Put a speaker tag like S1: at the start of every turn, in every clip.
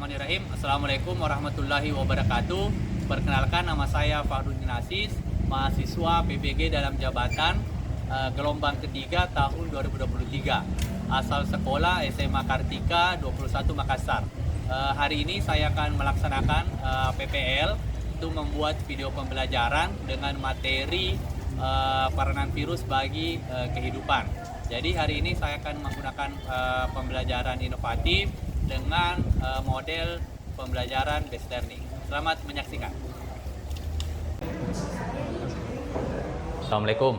S1: Bismillahirrahmanirrahim. Assalamualaikum warahmatullahi wabarakatuh. Perkenalkan, nama saya Fahruddin Aziz, mahasiswa PBG dalam jabatan gelombang ketiga tahun 2023. Asal sekolah SMA Kartika 21 Makassar. Hari ini saya akan melaksanakan PPL untuk membuat video pembelajaran dengan materi peranan virus bagi kehidupan. Jadi hari ini saya akan menggunakan pembelajaran inovatif dengan model pembelajaran based learning. Selamat menyaksikan. Assalamualaikum.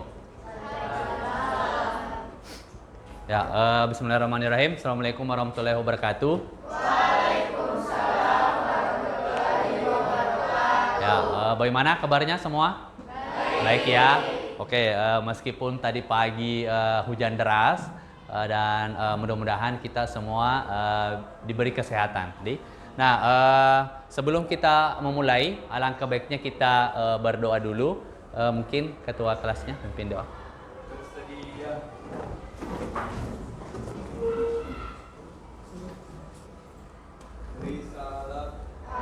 S1: Ya, Bismillahirrahmanirrahim. Assalamualaikum warahmatullahi wabarakatuh.
S2: Waalaikumsalam warahmatullahi wabarakatuh.
S1: Ya, bagaimana kabarnya semua? Baik ya. Oke, meskipun tadi pagi hujan deras, dan mudah-mudahan kita semua diberi kesehatan. Nah, sebelum kita memulai, alangkah baiknya kita berdoa dulu. Mungkin ketua kelasnya pimpin doa.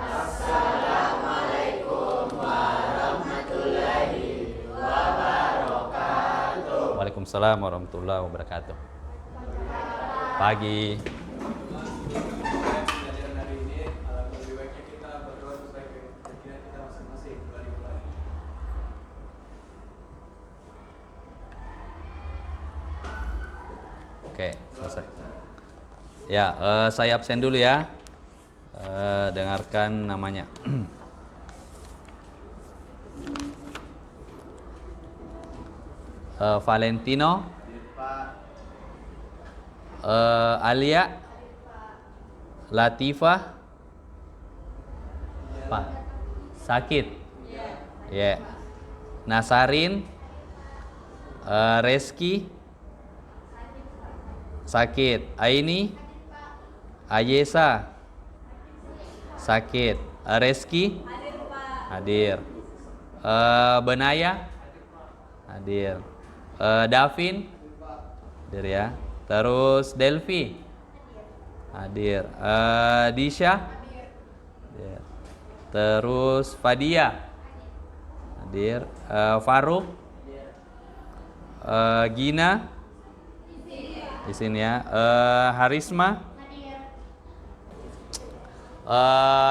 S2: Assalamualaikum warahmatullahi wabarakatuh.
S1: Waalaikumsalam warahmatullahi wabarakatuh. Pagi.
S3: Pelajaran hari ini lebih baiknya kita berdoa supaya keyakinan kita masing-masing kembali kembali.
S1: Oke, selesai. Ya, saya absen dulu ya. Dengarkan namanya. Valentino, Alia, Latifah, Pak, sakit, ya, Nasarin, Reski, sakit, Aini, Ayesa, sakit, Reski, hadir, Benaya, hadir, Davin, hadir ya. Terus Delvi, hadir. Disha, hadir. Terus Fadia, hadir. Faruk, Gina, di sini ya. Harisma.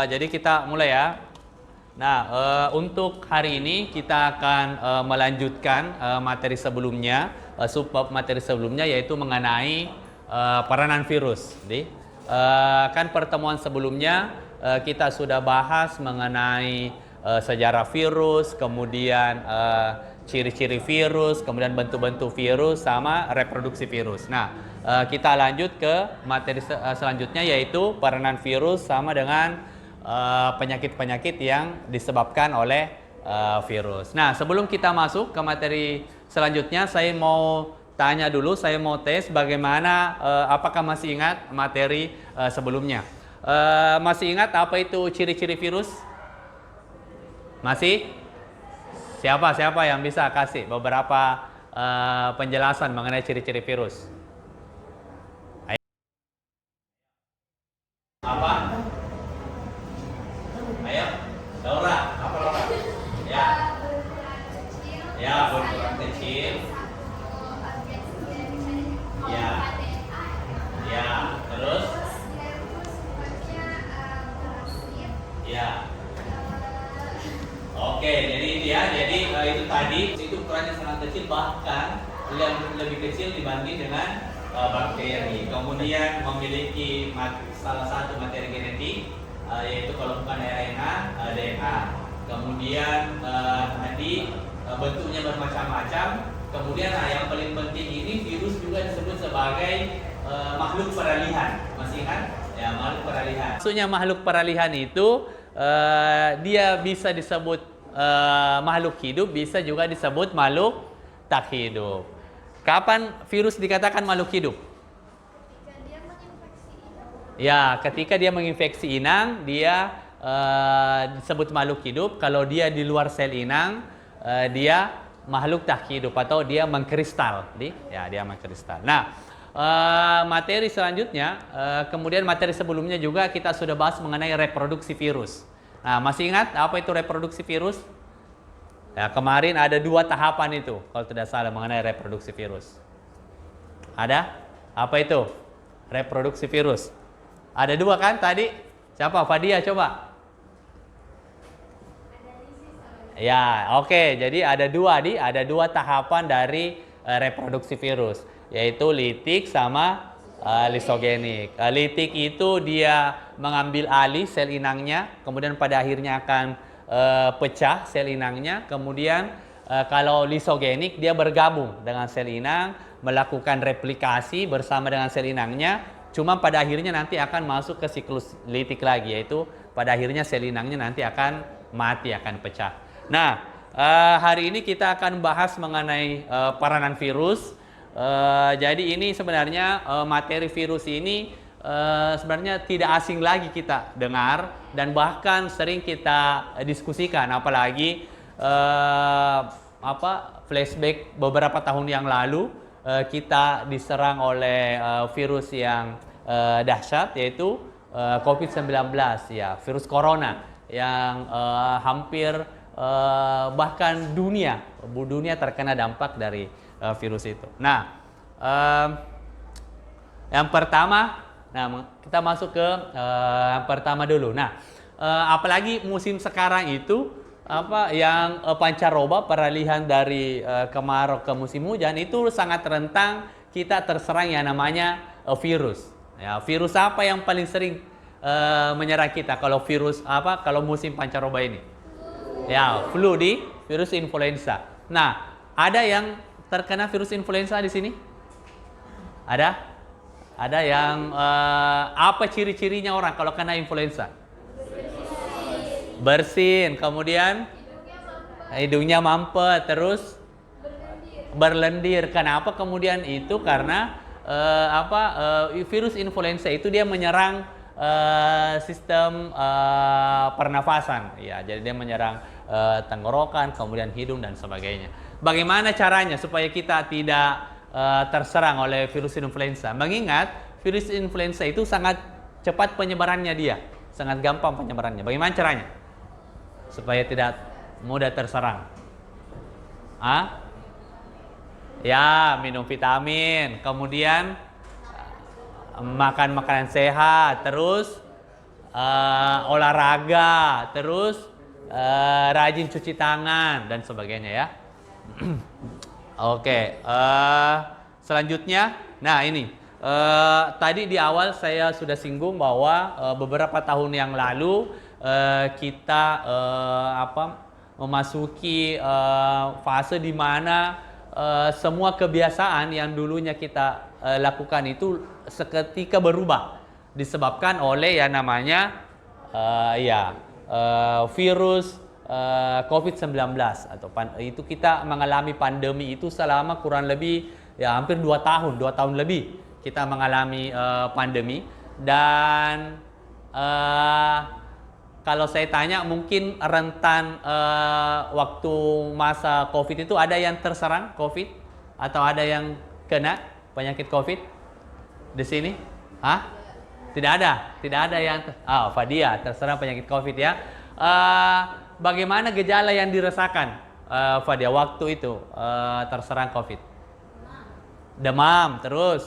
S1: Jadi kita mulai ya. Nah, untuk hari ini kita akan melanjutkan materi sebelumnya. Subbab materi sebelumnya yaitu mengenai peranan virus. Kan pertemuan sebelumnya kita sudah bahas mengenai sejarah virus, kemudian ciri-ciri virus, kemudian bentuk-bentuk virus sama reproduksi virus. Nah, kita lanjut ke materi selanjutnya yaitu peranan virus sama dengan penyakit-penyakit yang disebabkan oleh virus. Nah, sebelum kita masuk ke materi selanjutnya, saya mau tanya dulu, saya mau tes bagaimana, apakah masih ingat materi sebelumnya? Masih ingat apa itu ciri-ciri virus? Masih? Siapa yang bisa kasih beberapa penjelasan mengenai ciri-ciri virus? Ayo. Apa? Ayo, Laura, apa Laura? Ya. Ya, berukuran kecil. Ya. Ya, terus? Ya. Oke, jadi itu ya. Jadi itu tadi itu ukurannya sangat kecil, bahkan lebih kecil dibanding dengan bakteri. Kemudian memiliki salah satu materi genetik, yaitu kalau bukan RNA, DNA. Kemudian tadi bentuknya bermacam-macam. Kemudian yang paling penting ini virus juga disebut sebagai makhluk peralihan. Masih ingat? Ya, makhluk peralihan. Maksudnya makhluk peralihan itu dia bisa disebut makhluk hidup, bisa juga disebut makhluk tak hidup. Kapan virus dikatakan makhluk hidup? Ya, ketika dia menginfeksi inang, dia disebut makhluk hidup. Kalau dia di luar sel inang, dia makhluk tak hidup atau dia mengkristal. Ya, dia mengkristal. Nah, materi selanjutnya, kemudian materi sebelumnya juga kita sudah bahas mengenai reproduksi virus. Nah, masih ingat apa itu reproduksi virus? Ya, kemarin ada 2 tahapan itu, kalau tidak salah, mengenai reproduksi virus. Ada? Apa itu? Reproduksi virus. Ada 2 kan tadi? Siapa? Fadia, coba. Ya, oke. Jadi ada 2 tahapan dari reproduksi virus, yaitu litik sama lisogenik. Litik itu dia mengambil alih sel inangnya, kemudian pada akhirnya akan pecah sel inangnya. Kemudian kalau lisogenik dia bergabung dengan sel inang, melakukan replikasi bersama dengan sel inangnya, cuma pada akhirnya nanti akan masuk ke siklus litik lagi, yaitu pada akhirnya sel inangnya nanti akan mati, akan pecah. Nah, hari ini kita akan bahas mengenai peranan virus. Jadi ini sebenarnya materi virus ini sebenarnya tidak asing lagi kita dengar dan bahkan sering kita diskusikan, apalagi flashback beberapa tahun yang lalu kita diserang oleh virus yang dahsyat, yaitu COVID-19, ya, virus corona yang hampir bahkan dunia terkena dampak dari virus itu. Nah, yang pertama, kita masuk ke yang pertama dulu. Nah, apalagi musim sekarang itu yang pancaroba, peralihan dari kemarau ke musim hujan itu sangat rentan kita terserang yang namanya virus. Ya, virus apa yang paling sering menyerang kita kalau virus kalau musim pancaroba ini? Ya, virus influenza. Nah, ada yang terkena virus influenza di sini? Ada? Ada yang apa ciri-cirinya orang kalau kena influenza? Bersin, kemudian hidungnya mampet, terus berlendir. Kenapa kemudian itu? Karena virus influenza itu dia menyerang sistem pernafasan, ya. Jadi dia menyerang tenggorokan, kemudian hidung dan sebagainya. Bagaimana caranya supaya kita tidak terserang oleh virus influenza? Mengingat virus influenza itu sangat cepat penyebarannya, dia sangat gampang penyebarannya. Bagaimana caranya supaya tidak mudah terserang? Ya, minum vitamin, kemudian makan makanan sehat, terus olahraga, terus rajin cuci tangan dan sebagainya, ya. Oke, selanjutnya, nah ini tadi di awal saya sudah singgung bahwa beberapa tahun yang lalu kita memasuki fase di mana semua kebiasaan yang dulunya kita lakukan itu seketika berubah disebabkan oleh yang namanya virus COVID-19 atau itu kita mengalami pandemi itu selama kurang lebih hampir 2 tahun lebih kita mengalami pandemi. Dan kalau saya tanya, mungkin rentan waktu masa COVID itu ada yang terserang COVID atau ada yang kena penyakit COVID di sini? Tidak ada yang Fadia terserang penyakit COVID, ya. Bagaimana gejala yang dirasakan Fadia waktu itu terserang COVID? Demam, terus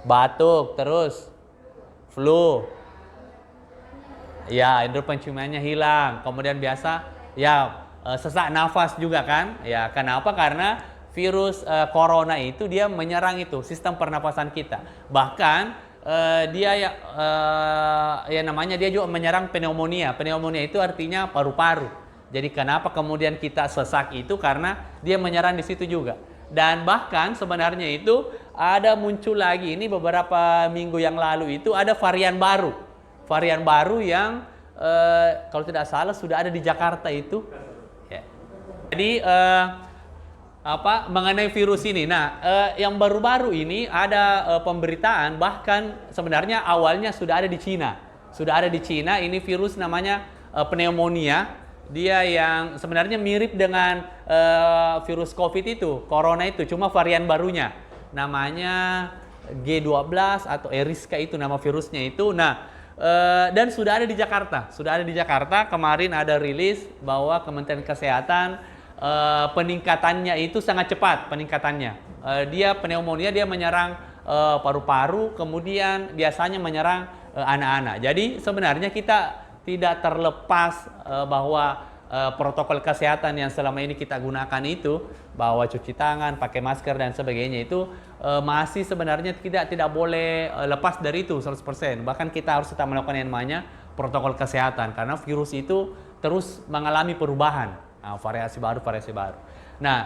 S1: batuk, terus flu. Ya, indera penciumannya hilang. Kemudian biasa sesak nafas juga kan? Ya, kenapa? Karena virus corona itu dia menyerang itu sistem pernapasan kita. Bahkan dia dia juga menyerang pneumonia. Pneumonia itu artinya paru-paru. Jadi kenapa kemudian kita sesak itu? Karena dia menyerang di situ juga. Dan bahkan sebenarnya itu ada muncul lagi ini beberapa minggu yang lalu itu ada varian baru yang kalau tidak salah sudah ada di Jakarta itu. Ya. Jadi mengenai virus ini. Nah, yang baru-baru ini ada pemberitaan, bahkan sebenarnya awalnya sudah ada di Cina. Ini virus namanya pneumonia. Dia yang sebenarnya mirip dengan virus COVID itu, corona itu, cuma varian barunya. namanya G12 atau Eriska, itu nama virusnya itu. Nah, dan sudah ada di Jakarta. Sudah ada di Jakarta. Kemarin ada rilis bahwa Kementerian Kesehatan peningkatannya itu sangat cepat peningkatannya. Dia pneumonia, dia menyerang paru-paru, kemudian biasanya menyerang anak-anak. Jadi sebenarnya kita tidak terlepas bahwa protokol kesehatan yang selama ini kita gunakan itu, bahwa cuci tangan, pakai masker dan sebagainya itu masih sebenarnya tidak boleh lepas dari itu 100%. Bahkan kita harus tetap melakukan yang namanya protokol kesehatan karena virus itu terus mengalami perubahan, variasi baru. Nah,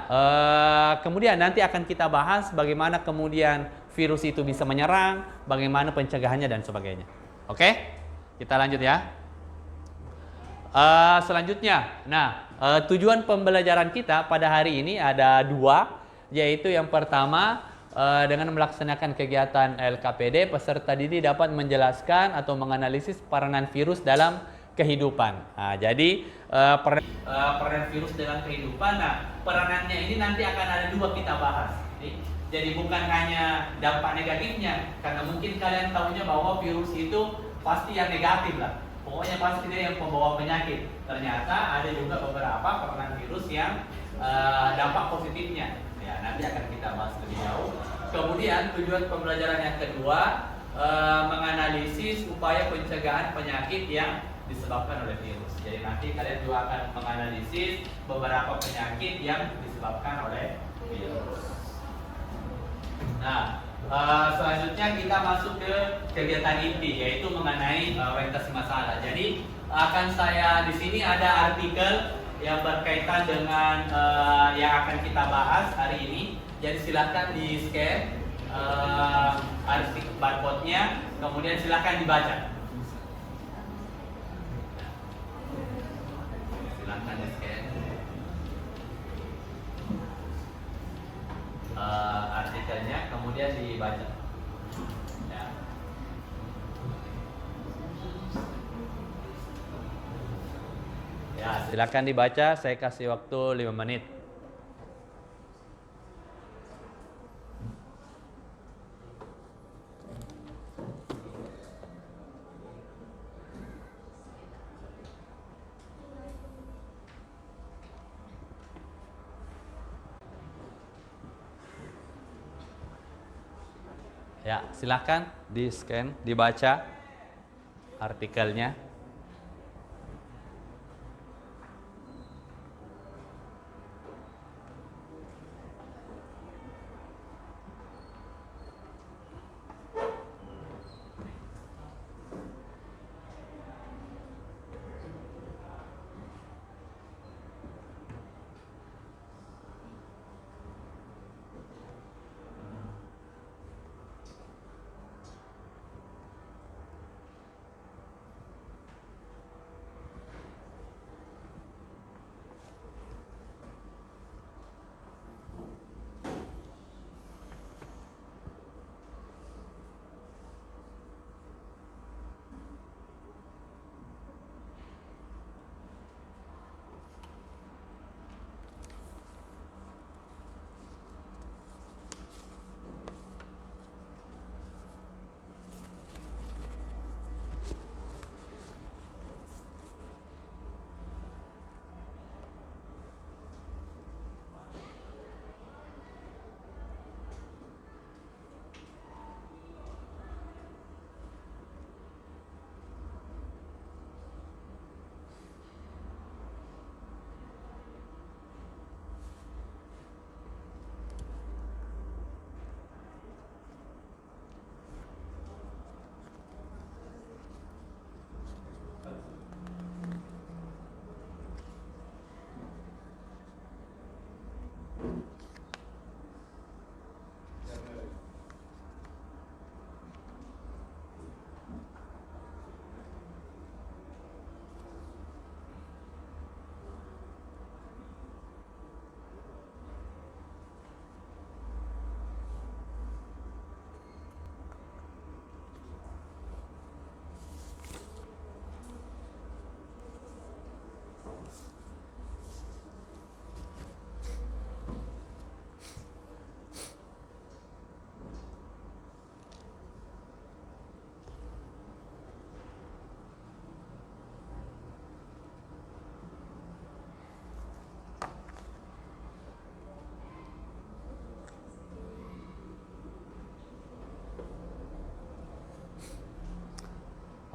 S1: kemudian nanti akan kita bahas bagaimana kemudian virus itu bisa menyerang, bagaimana pencegahannya dan sebagainya. Oke? Kita lanjut ya. Selanjutnya, tujuan pembelajaran kita pada hari ini ada dua, yaitu yang pertama, dengan melaksanakan kegiatan LKPD, peserta didik dapat menjelaskan atau menganalisis peranan virus dalam kehidupan. Jadi peranan virus dalam kehidupan, peranannya ini nanti akan ada dua kita bahas. Jadi bukan hanya dampak negatifnya, karena mungkin kalian tahunya bahwa virus itu pasti yang negatif lah. Pokoknya pasti dia yang pembawa penyakit. Ternyata ada juga beberapa peranan virus yang dampak positifnya. Ya, nanti akan kita bahas lebih jauh. Kemudian tujuan pembelajaran yang kedua, menganalisis upaya pencegahan penyakit yang disebabkan oleh virus. Jadi nanti kalian juga akan menganalisis beberapa penyakit yang disebabkan oleh virus. Nah, selanjutnya kita masuk ke kegiatan inti, yaitu mengenai orientasi masalah. Jadi akan saya di sini ada artikel yang berkaitan dengan yang akan kita bahas hari ini. Jadi silahkan di scan artikel barcode-nya, kemudian silahkan dibaca. Silahkan di scan artikelnya, kemudian dibaca. Ya. Ya, silakan dibaca. Saya kasih waktu 5 menit. Ya, silahkan di-scan, dibaca artikelnya.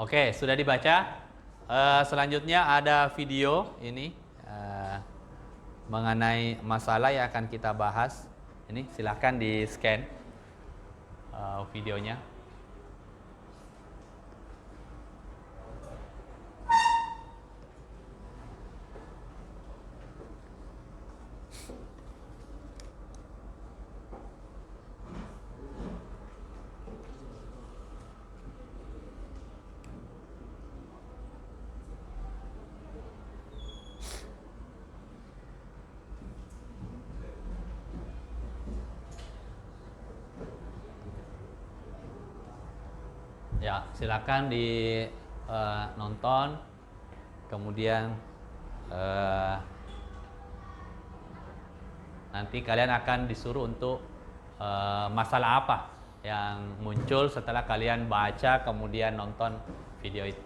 S1: Oke, sudah dibaca. Selanjutnya ada video ini mengenai masalah yang akan kita bahas. Ini silahkan di scan videonya. Ya, silakan di nonton. Kemudian nanti kalian akan disuruh untuk masalah apa yang muncul setelah kalian baca kemudian nonton video itu.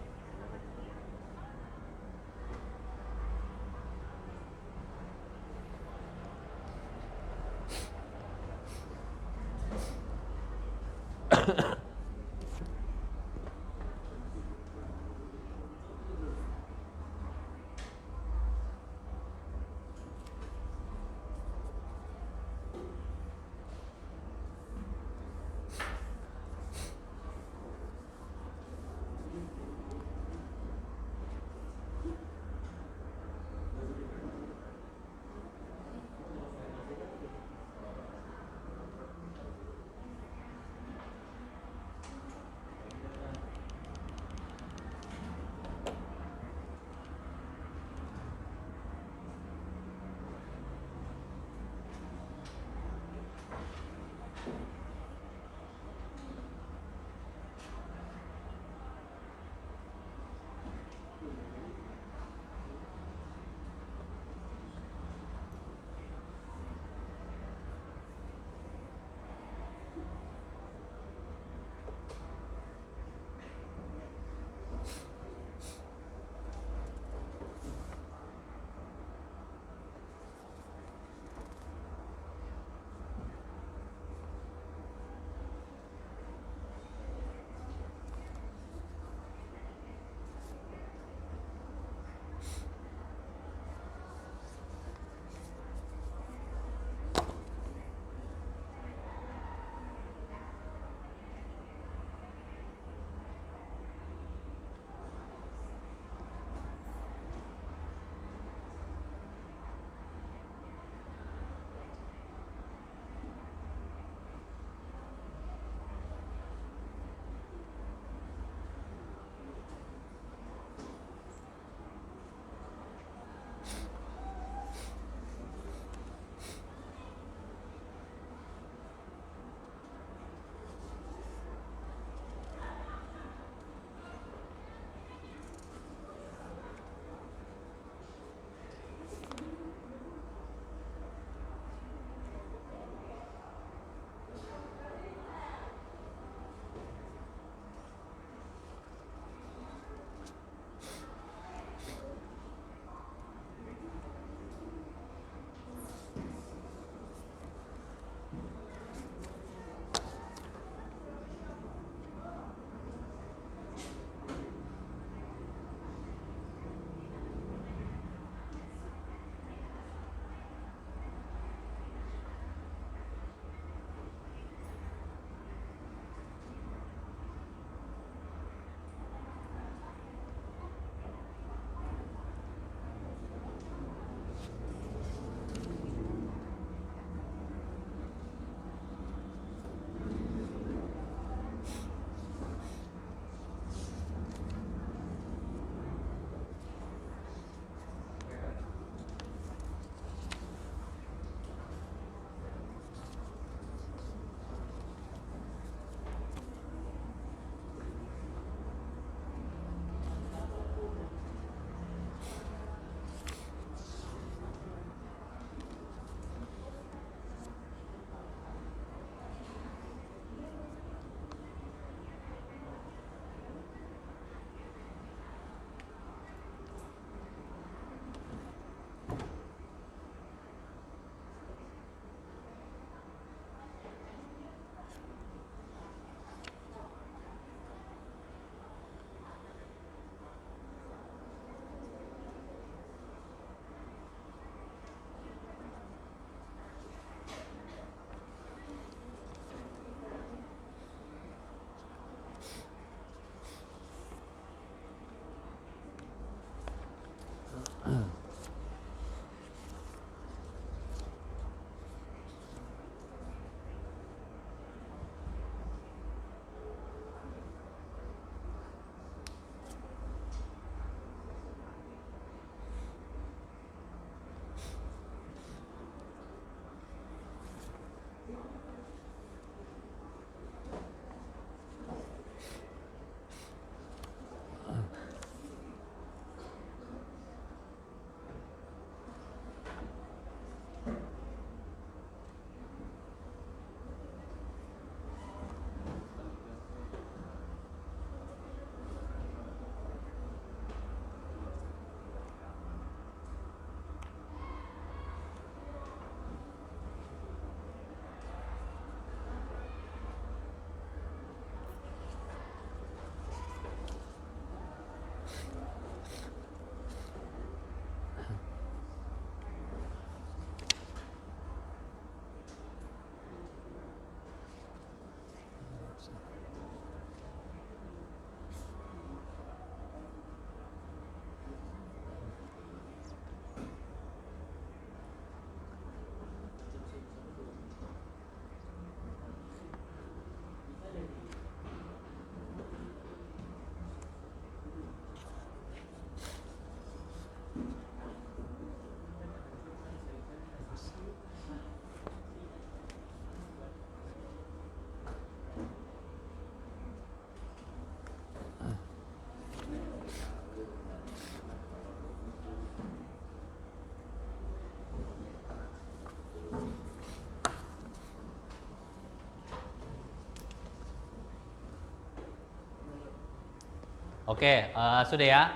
S1: Oke, sudah ya.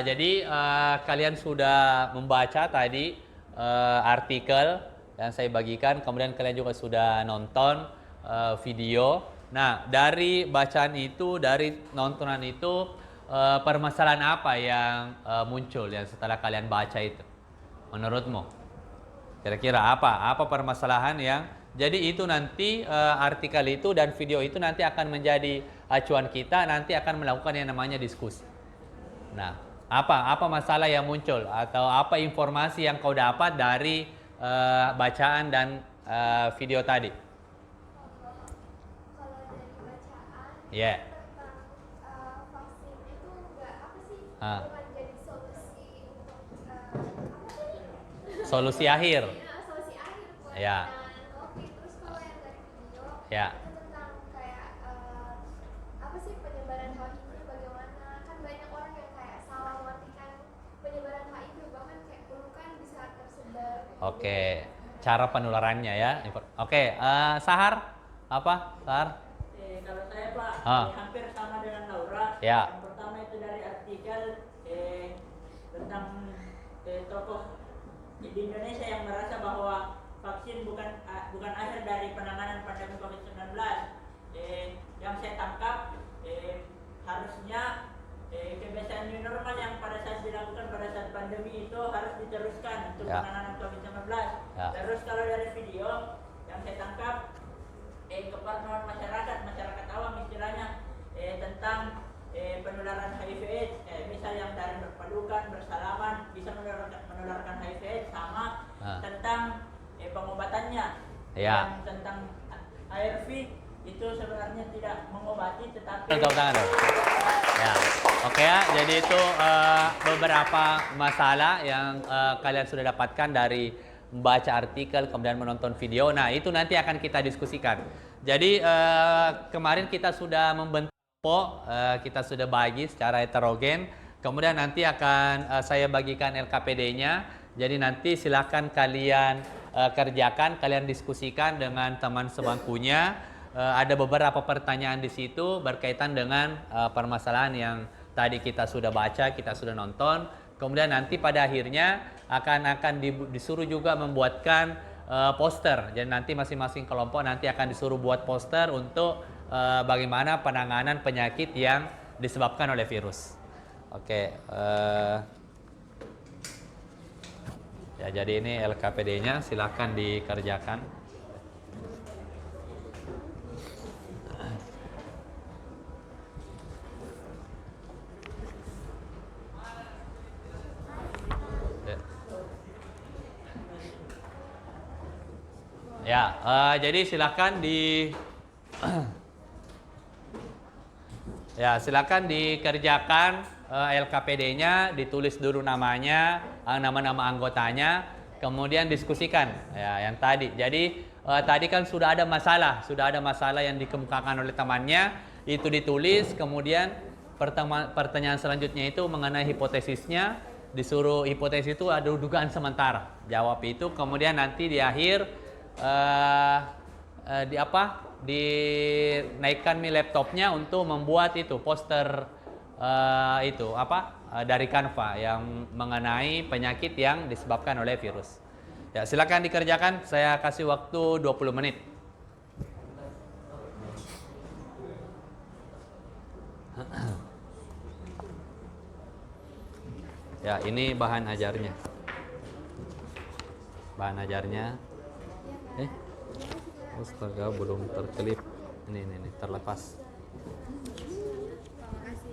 S1: Jadi kalian sudah membaca tadi artikel yang saya bagikan, kemudian kalian juga sudah nonton video. Nah, dari bacaan itu, dari nontonan itu, permasalahan apa yang muncul yang setelah kalian baca itu? Menurutmu? Kira-kira apa? Apa permasalahan yang jadi itu nanti artikel itu dan video itu nanti akan menjadi acuan kita, nanti akan melakukan yang namanya diskusi. Nah, apa masalah yang muncul atau apa informasi yang kau dapat dari bacaan dan video tadi?
S2: Kalau dari bacaan
S1: Ya.
S2: tentang vaksin itu nggak apa sih?
S1: Ah.
S2: Bukan jadi solusi untuk apa sih?
S1: Solusi akhir.
S2: Solusi akhir buat
S1: Ya.
S2: penanganan COVID. Terus kalau yang dari video
S1: Ya.
S2: itu tentang kayak apa sih penyebaran HIV bagaimana? Kan banyak orang yang kayak salah mengartikan penyebaran HIV, bahkan kayak flu kan bisa tersebar.
S1: Oke, cara penularannya ya. Oke, Sahar apa? Sahar?
S4: Kalau saya Pak, hampir sama dengan Laura.
S1: Ya.
S4: Yang pertama itu dari artikel tentang tokoh di Indonesia yang merasa bahwa vaksin bukan akhir dari penanganan pandemi COVID-19. Yang saya tangkap harusnya kebiasaan new normal yang pada saat dilakukan pada saat pandemi itu harus diteruskan untuk
S1: Ya.
S4: penanganan COVID-19.
S1: Ya.
S4: Terus kalau dari video yang saya tangkap keparnoan masyarakat awam istilahnya tentang penularan HIV/AIDS, misal yang dari berpelukan, bersalaman bisa menularkan HIV/AIDS, sama tentang pengobatannya.
S1: Ya.
S4: Yang tentang ARV itu sebenarnya tidak mengobati tetapi
S1: Tepuk tangan dong. Ya. Oke ya, jadi itu beberapa masalah yang kalian sudah dapatkan dari membaca artikel kemudian menonton video. Nah, itu nanti akan kita diskusikan. Jadi kemarin kita sudah membentuk kita sudah bagi secara heterogen. Kemudian nanti akan saya bagikan LKPD-nya. Jadi nanti silakan kalian kerjakan, kalian diskusikan dengan teman sebangkunya. Ada beberapa pertanyaan di situ berkaitan dengan permasalahan yang tadi kita sudah baca, kita sudah nonton. Kemudian nanti pada akhirnya akan disuruh juga membuatkan poster. Jadi nanti masing-masing kelompok nanti akan disuruh buat poster untuk bagaimana penanganan penyakit yang disebabkan oleh virus. Oke. Ya, jadi ini LKPD-nya, silakan dikerjakan. Ya, jadi silakan silakan dikerjakan LKPD-nya, ditulis dulu namanya, nama-nama anggotanya, kemudian diskusikan ya yang tadi. Jadi tadi kan sudah ada masalah yang dikemukakan oleh temannya, itu ditulis, kemudian pertanyaan selanjutnya itu mengenai hipotesisnya, disuruh hipotesis itu ada dugaan sementara. Jawab itu, kemudian nanti di akhir dinaikkan laptopnya untuk membuat itu poster dari Canva yang mengenai penyakit yang disebabkan oleh virus. Ya, silakan dikerjakan. Saya kasih waktu 20 menit. Ya, ini bahan ajarnya. Astaga, belum terkelip. Ini terlepas.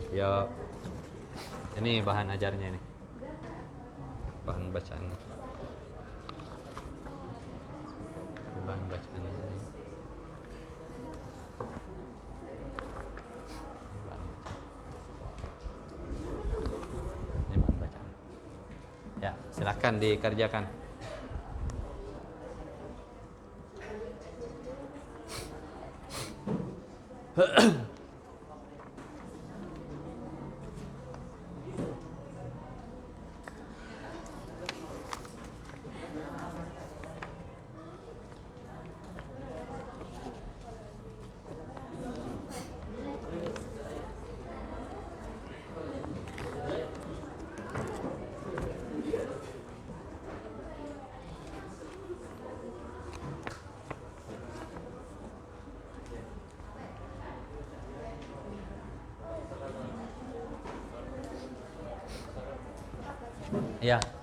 S1: Ya, ini bahan ajarnya nih. Bahan bacaannya. Bahan bacaannya ini. Ini bahan bacaan. Ya, silakan dikerjakan.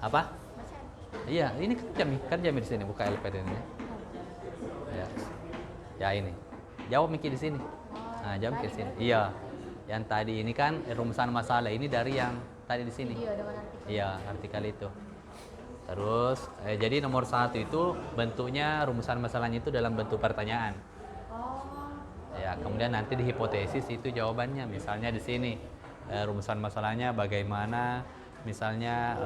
S1: Apa? Iya, ini kerja mi di sini, buka iPad ini. Ya. Ya ini. Jawab Miki di sini. Nah, jawab ke sini. Iya. Yang tadi ini kan rumusan masalah ini dari yang tadi di sini. Iya, artikel itu. Terus, jadi nomor 1 itu bentuknya rumusan masalahnya itu dalam bentuk pertanyaan. Ya, kemudian nanti di hipotesis itu jawabannya. Misalnya di sini rumusan masalahnya bagaimana, misalnya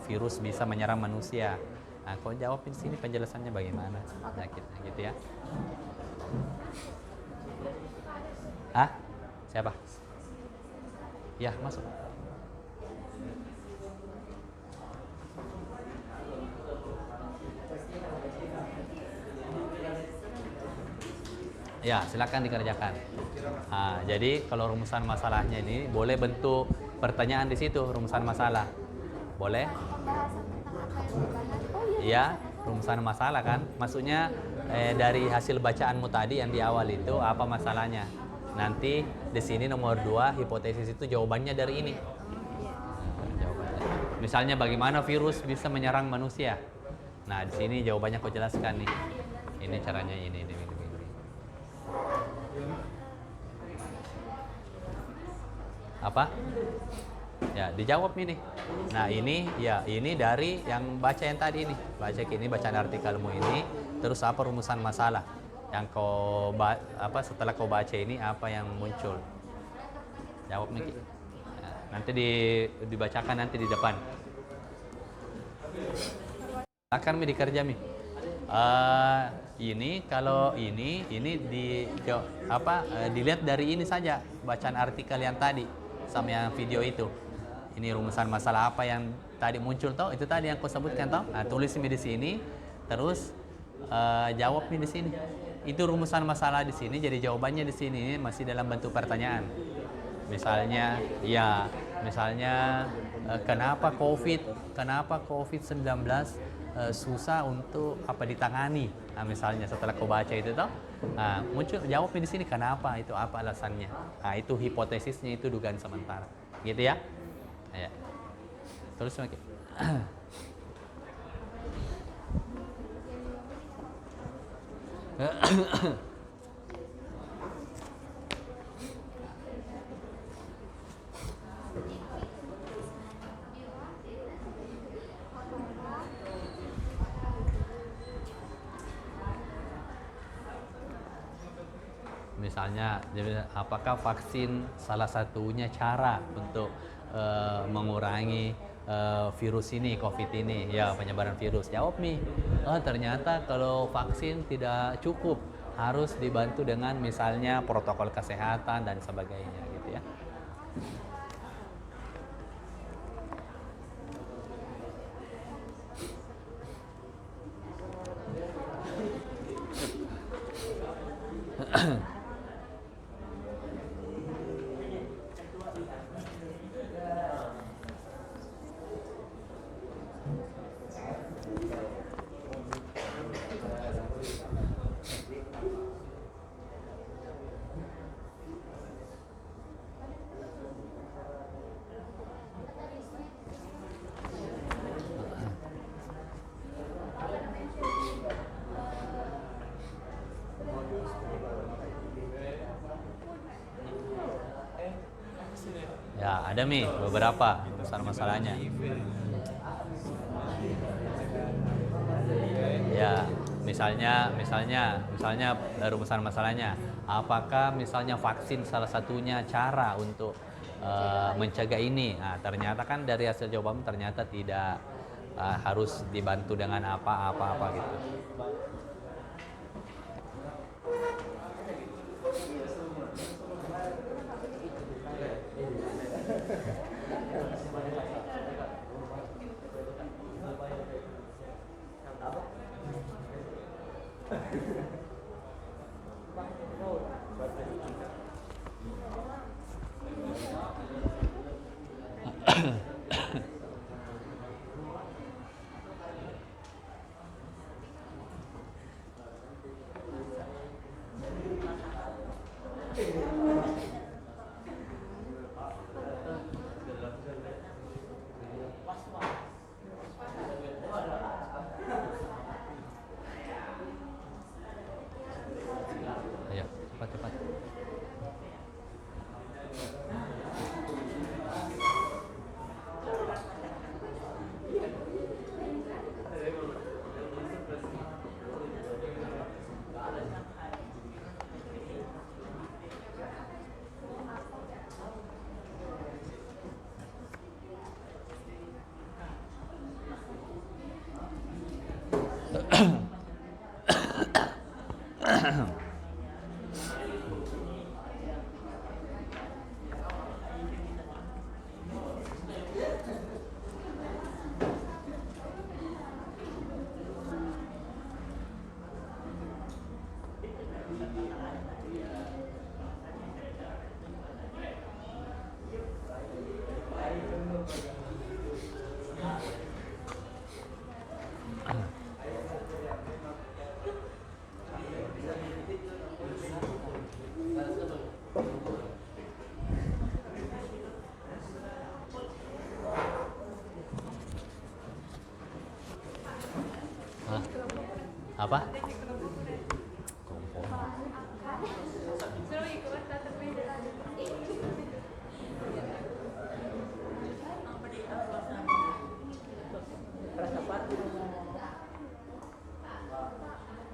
S1: virus bisa menyerang manusia. Nah, kau jawab di sini penjelasannya bagaimana, penyakitnya gitu ya. Hah? Siapa? Ya, masuk. Ya, silakan dikerjakan. Nah, jadi kalau rumusan masalahnya ini boleh bentuk pertanyaan di situ, rumusan masalah. Boleh?
S2: Pembahasan tentang apa yang dibahas. Oh iya.
S1: Iya, rumusan masalah kan. Maksudnya dari hasil bacaanmu tadi yang di awal itu apa masalahnya. Nanti di sini nomor 2 hipotesis itu jawabannya dari ini. Jawabannya. Misalnya bagaimana virus bisa menyerang manusia. Nah, di sini jawabannya kau jelaskan nih. Ini caranya ini. Apa? Ya, dijawab ini. Nah, ini dari yang baca yang tadi ini. Baca ini bacaan artikelmu ini, terus apa rumusan masalah yang kau setelah kau baca ini apa yang muncul. Jawab Miki. Nah, nanti dibacakan nanti di depan. Akan Mi dikerja Mi. Ini kalau ini dilihat dari ini saja bacaan artikel yang tadi sama yang video itu. Ini rumusan masalah apa yang tadi muncul toh? Itu tadi yang kau sebutkan toh? Nah, tulis Mi di sini, terus jawab Mi di sini. Itu rumusan masalah di sini, jadi jawabannya di sini masih dalam bentuk pertanyaan. Misalnya, kenapa COVID-19 susah untuk ditangani. Nah, misalnya setelah kau baca itu toh, nah, muncul jawabnya di sini kenapa, itu apa alasannya. Nah, itu hipotesisnya, itu dugaan sementara. Gitu ya. Ya. Terus lagi. Misalnya, apakah vaksin salah satunya cara untuk mengurangi virus ini, COVID ini, ya penyebaran virus? Jawab nih, ternyata kalau vaksin tidak cukup, harus dibantu dengan misalnya protokol kesehatan dan sebagainya, gitu ya. Ya, ada Mi beberapa masalahnya. Ya, misalnya rumusan masalahnya, apakah misalnya vaksin salah satunya cara untuk mencegah ini? Nah, ternyata kan dari hasil jawaban ternyata tidak, harus dibantu dengan apa gitu. Apa?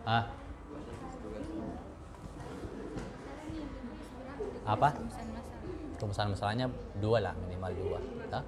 S1: Ah. Apa? Rumusan masalahnya 2 lah, minimal 2. Tah?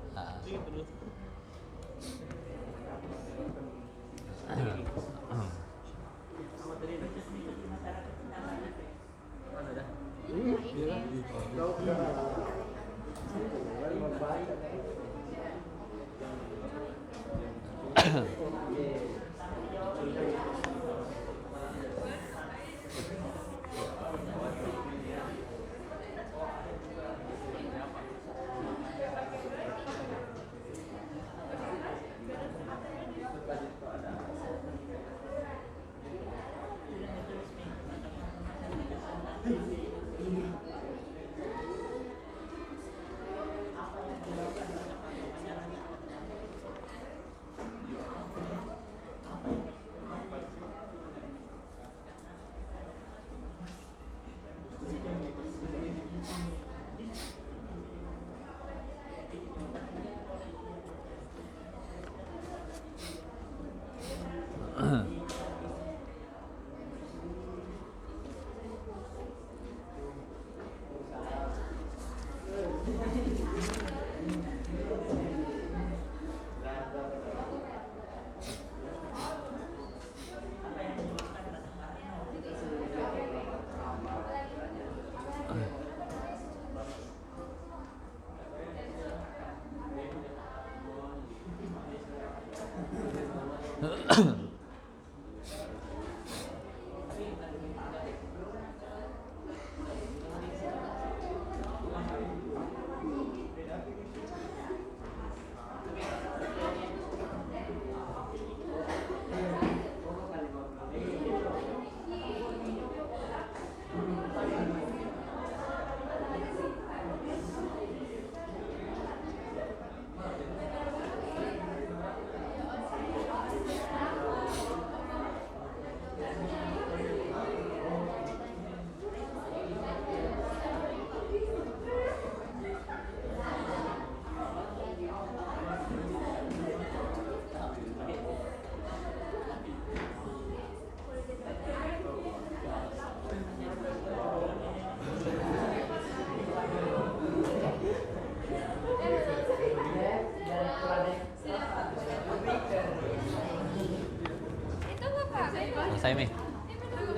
S1: Selesai Mi?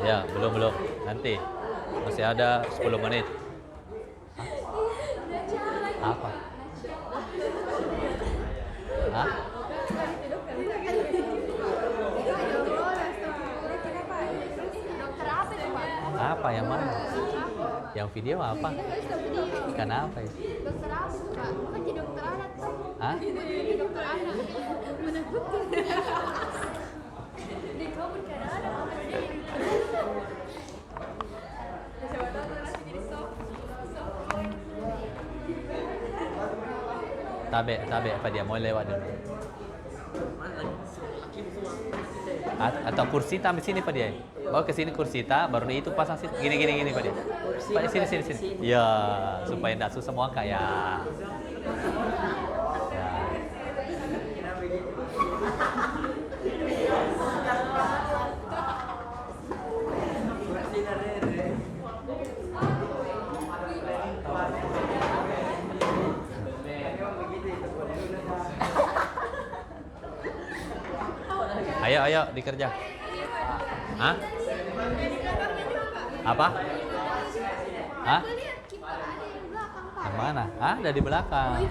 S1: Ya, belum. Nanti. Masih ada 10 menit. Hah? Apa? Hah? Apa yang mana? Yang video apa? Ikan apa ya?
S2: Dokter apa Kak? Bukan jadi dokter anak tuh.
S1: Hah?
S2: Jadi dokter anak. Menakutkan. Di kamu kadang-kadang apa jadi? Coba tahu langsung jadi sok.
S1: Tabe apa dia mau lewat dulu. Atau kursi tampil sini Pak dia. Bawa ke sini kursi baru itu pasang sini. Gini Pak dia. Pak sini. Ya, supaya tidak susah mau Kak ya. Ya. Ayo dikerja. Hah? Apa? Hah? Yang mana? Ah, ada di belakang.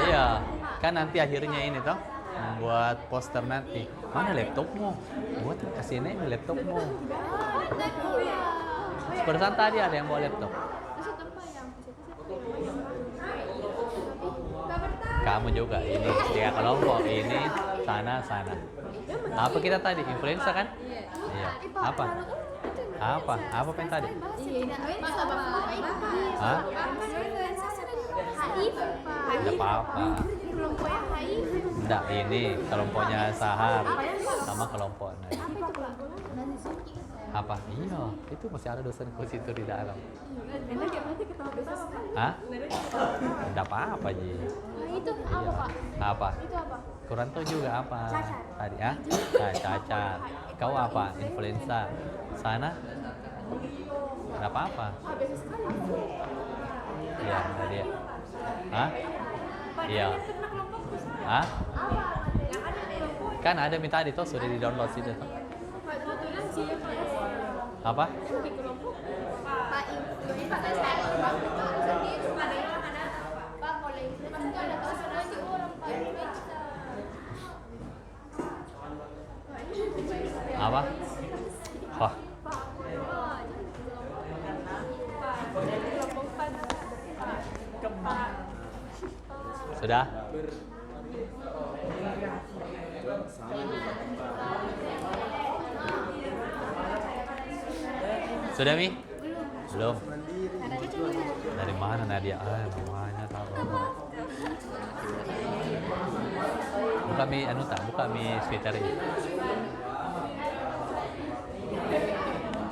S1: Iya. Kan nanti akhirnya ini toh membuat poster nanti. Mana laptopmu? Buat kasih ini laptopmu. Barusan tadi ada yang bawa laptop. Kamu juga ini 3 kelompok ini sana. Apa kita tadi influenza kan? Iya. Apa yang tadi? Hah? Tidak apa-apa. Enggak, ini kelompoknya Sahar. sama kelompok. Nah,
S2: Apa itu Pak? Nasi suki.
S1: apa? Iya, itu masih ada dosen konsitor di dalam.
S2: Enak ya pasti ketawa-ketawa Pak.
S1: Hah? Tidak apa-apa Ji.
S2: Nah itu apa Pak?
S1: Apa?
S2: Itu apa?
S1: Kurang tahu juga apa.
S2: Cacar.
S1: Tadi ah? Nah, cacar. Kau apa? Influenza. Sana? Tidak apa-apa.
S2: Ah, biasa sekali.
S1: Iya, dia. Hah? Iya.
S2: Pernah kelompokku saya.
S1: Hah?
S2: Apa? Yang ada di kelompok.
S1: Kan ada minta di sudah di-download situ.
S2: Kebetulan sih ya Pak.
S1: Apa?
S2: Di kelompok. Pak influencer saya Pak. Sendiri ada yang ada Pak boleh influencer itu ada tahu semuanya orang Pak influencer.
S1: Apa? Wah, sudah? Sudah Mi? Belum. Dari mana Nadia? Namanya tahu. Buka Mi anu tak? Buka Mi sweater ini.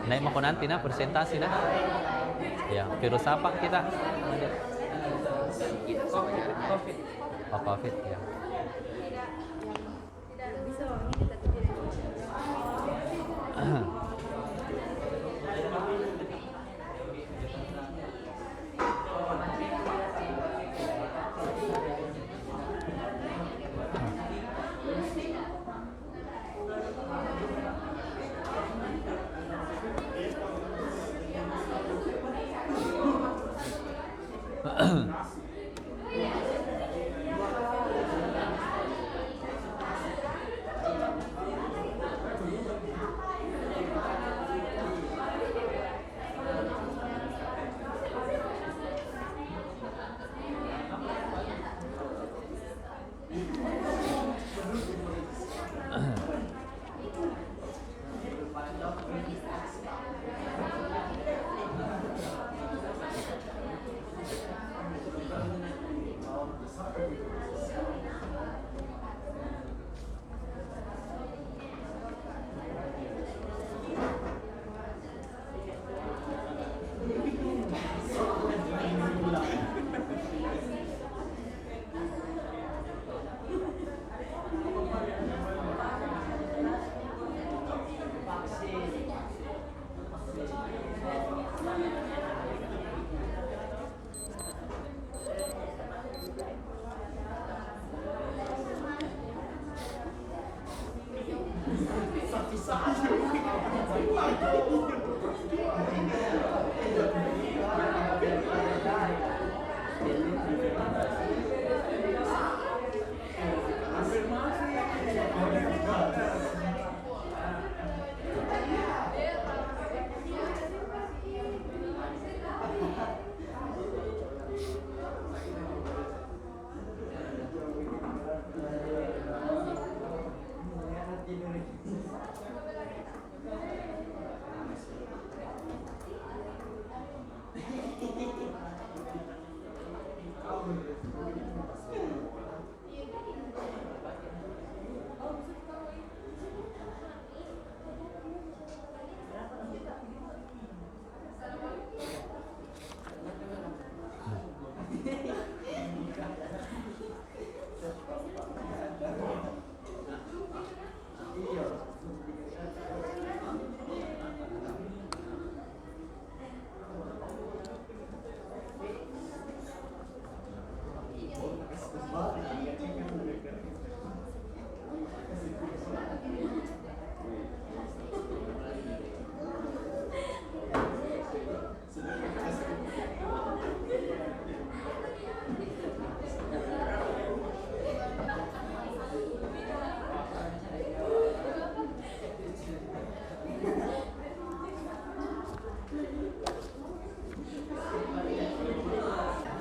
S1: Naik mau nanti nah presentasi nah. Ya, virus apa kita?
S3: COVID.
S1: Oh, COVID ya.
S2: Tidak bisa ini tapi tidak.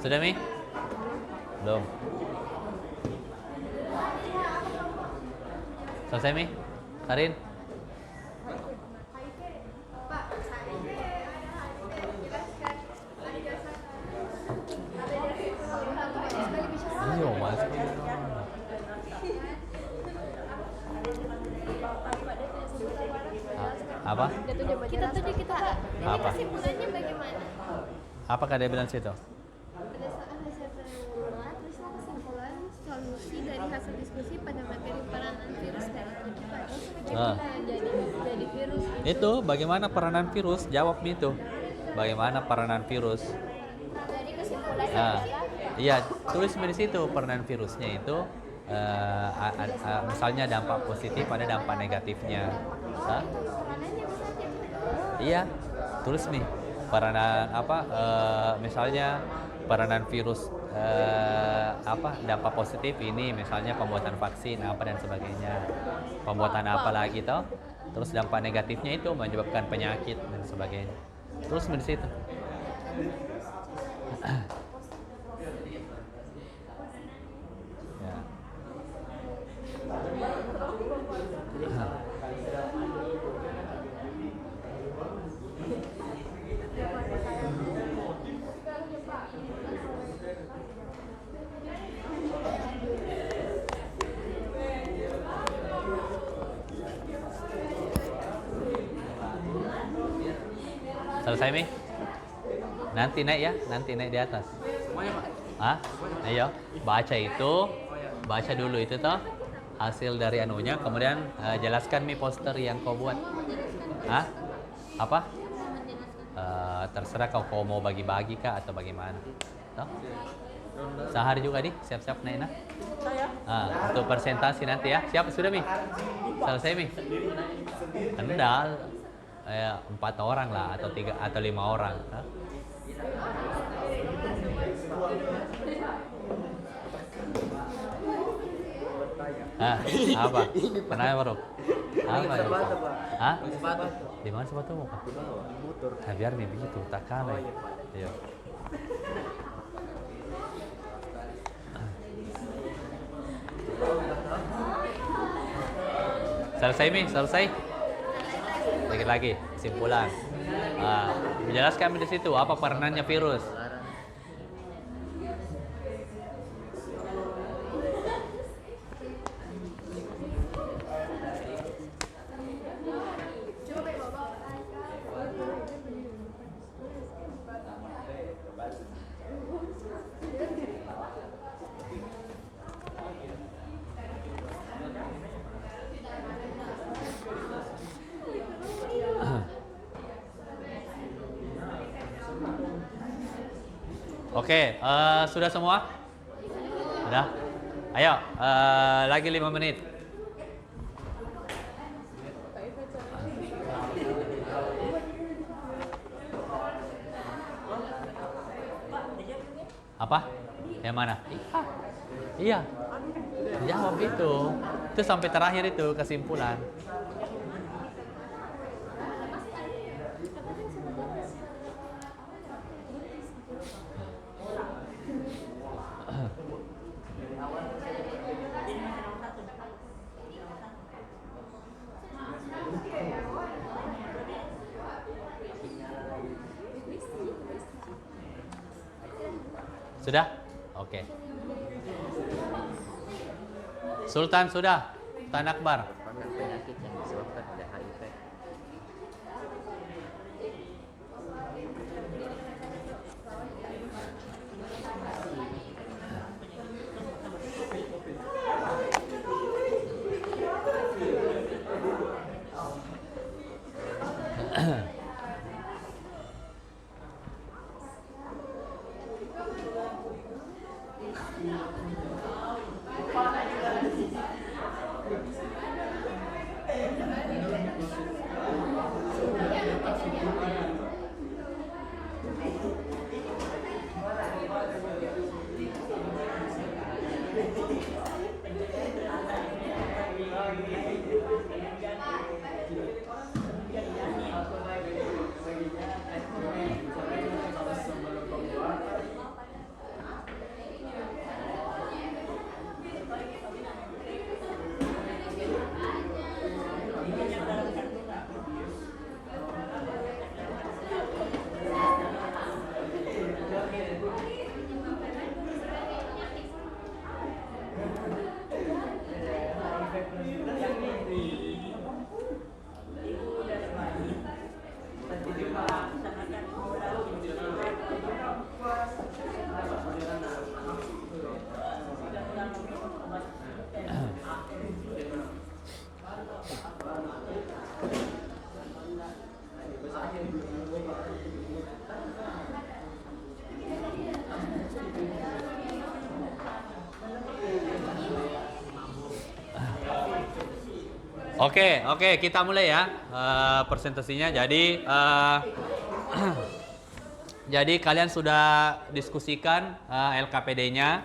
S1: Sudah Mi? Belum. Selesai Mi? Karin?
S2: Pak, saya ada jelaskan, ada jelasan, ada jelasan sekali bicara.
S1: Iya, Mas. Apa?
S2: Kita tuh kita. Ini
S1: Apa?
S2: kesimpulannya bagaimana?
S1: Apakah dia bilang situ?
S2: Pada saat hasil penemuan, teruslah kesimpulan solusi dari hasil diskusi pada materi peranan virus dan
S1: Ah.
S2: jadi virus
S1: Itu bagaimana peranan virus? Jawab itu. Bagaimana peranan virus?
S2: Jadi kesimpulannya
S1: Nah,
S2: apa?
S1: iya, tulis di situ peranan virusnya itu misalnya dampak positif ada dampak negatifnya. Hah?
S2: Peranannya bisa aja.
S1: Iya, tulis nih peranan apa? Misalnya peranan virus dampak positif ini misalnya pembuatan vaksin apa dan sebagainya. Pembuatan apa lagi toh? Terus dampak negatifnya itu menyebabkan penyakit dan sebagainya. Terus di situ. Ya. Selesai Mi? Nanti naik ya, nanti naik di atas. Hah? Ayo, baca dulu itu toh hasil dari anunya, kemudian jelaskan Mi poster yang kau buat. Hah? Apa? Terserah kau mau bagi-bagi kah atau bagaimana? Toh? Sehari juga di siap-siap naik nah. Untuk presentasi nanti ya. Siap sudah Mi? Selesai Mi? Enggak. 4 orang lah atau 3 atau 5 orang. Hah? Apa? Kenapa baru? Apa ya? Hah? Di mana sepatumu Pak? Nah, biar nih begitu, tak kalah. Ayo. Selesai Mi? Selesai? Sedikit lagi, kesimpulan. Menjelaskan di situ apa peranannya virus. Oke, sudah semua? Sudah? Ayo, lagi 5 menit. Apa? Yang mana? Iya. Jawab itu. Itu sampai terakhir itu kesimpulan. Sudah? Oke. Sultan sudah? Sultan Akbar.
S5: Merupakan penyakit yang disebabkan oleh HIV.
S1: Oke, kita mulai ya presentasinya. Jadi jadi kalian sudah diskusikan LKPD-nya,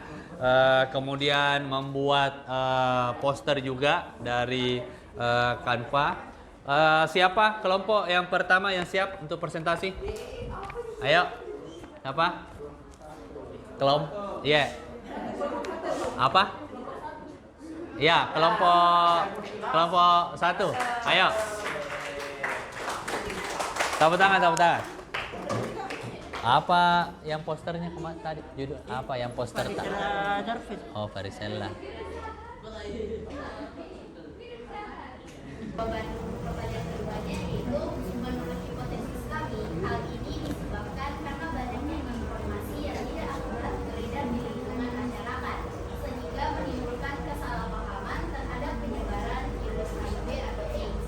S1: kemudian membuat poster juga dari Canva. Siapa kelompok yang pertama yang siap untuk presentasi? Ayo, siapa? Kelompok, apa? Ya, kelompok 1. Ayo. Tepuk tangan. Apa yang posternya kemarin tadi? Judul apa yang poster tadi? Oh, Varicella.
S2: Beban yang keduanya yaitu menurut hipotesis kami, hal ini disebabkan karena banyaknya informasi yang tidak akurat beredar di lingkungan masyarakat, sehingga menimbulkan kesalahpahaman terhadap penyebaran virus HIV atau AIDS.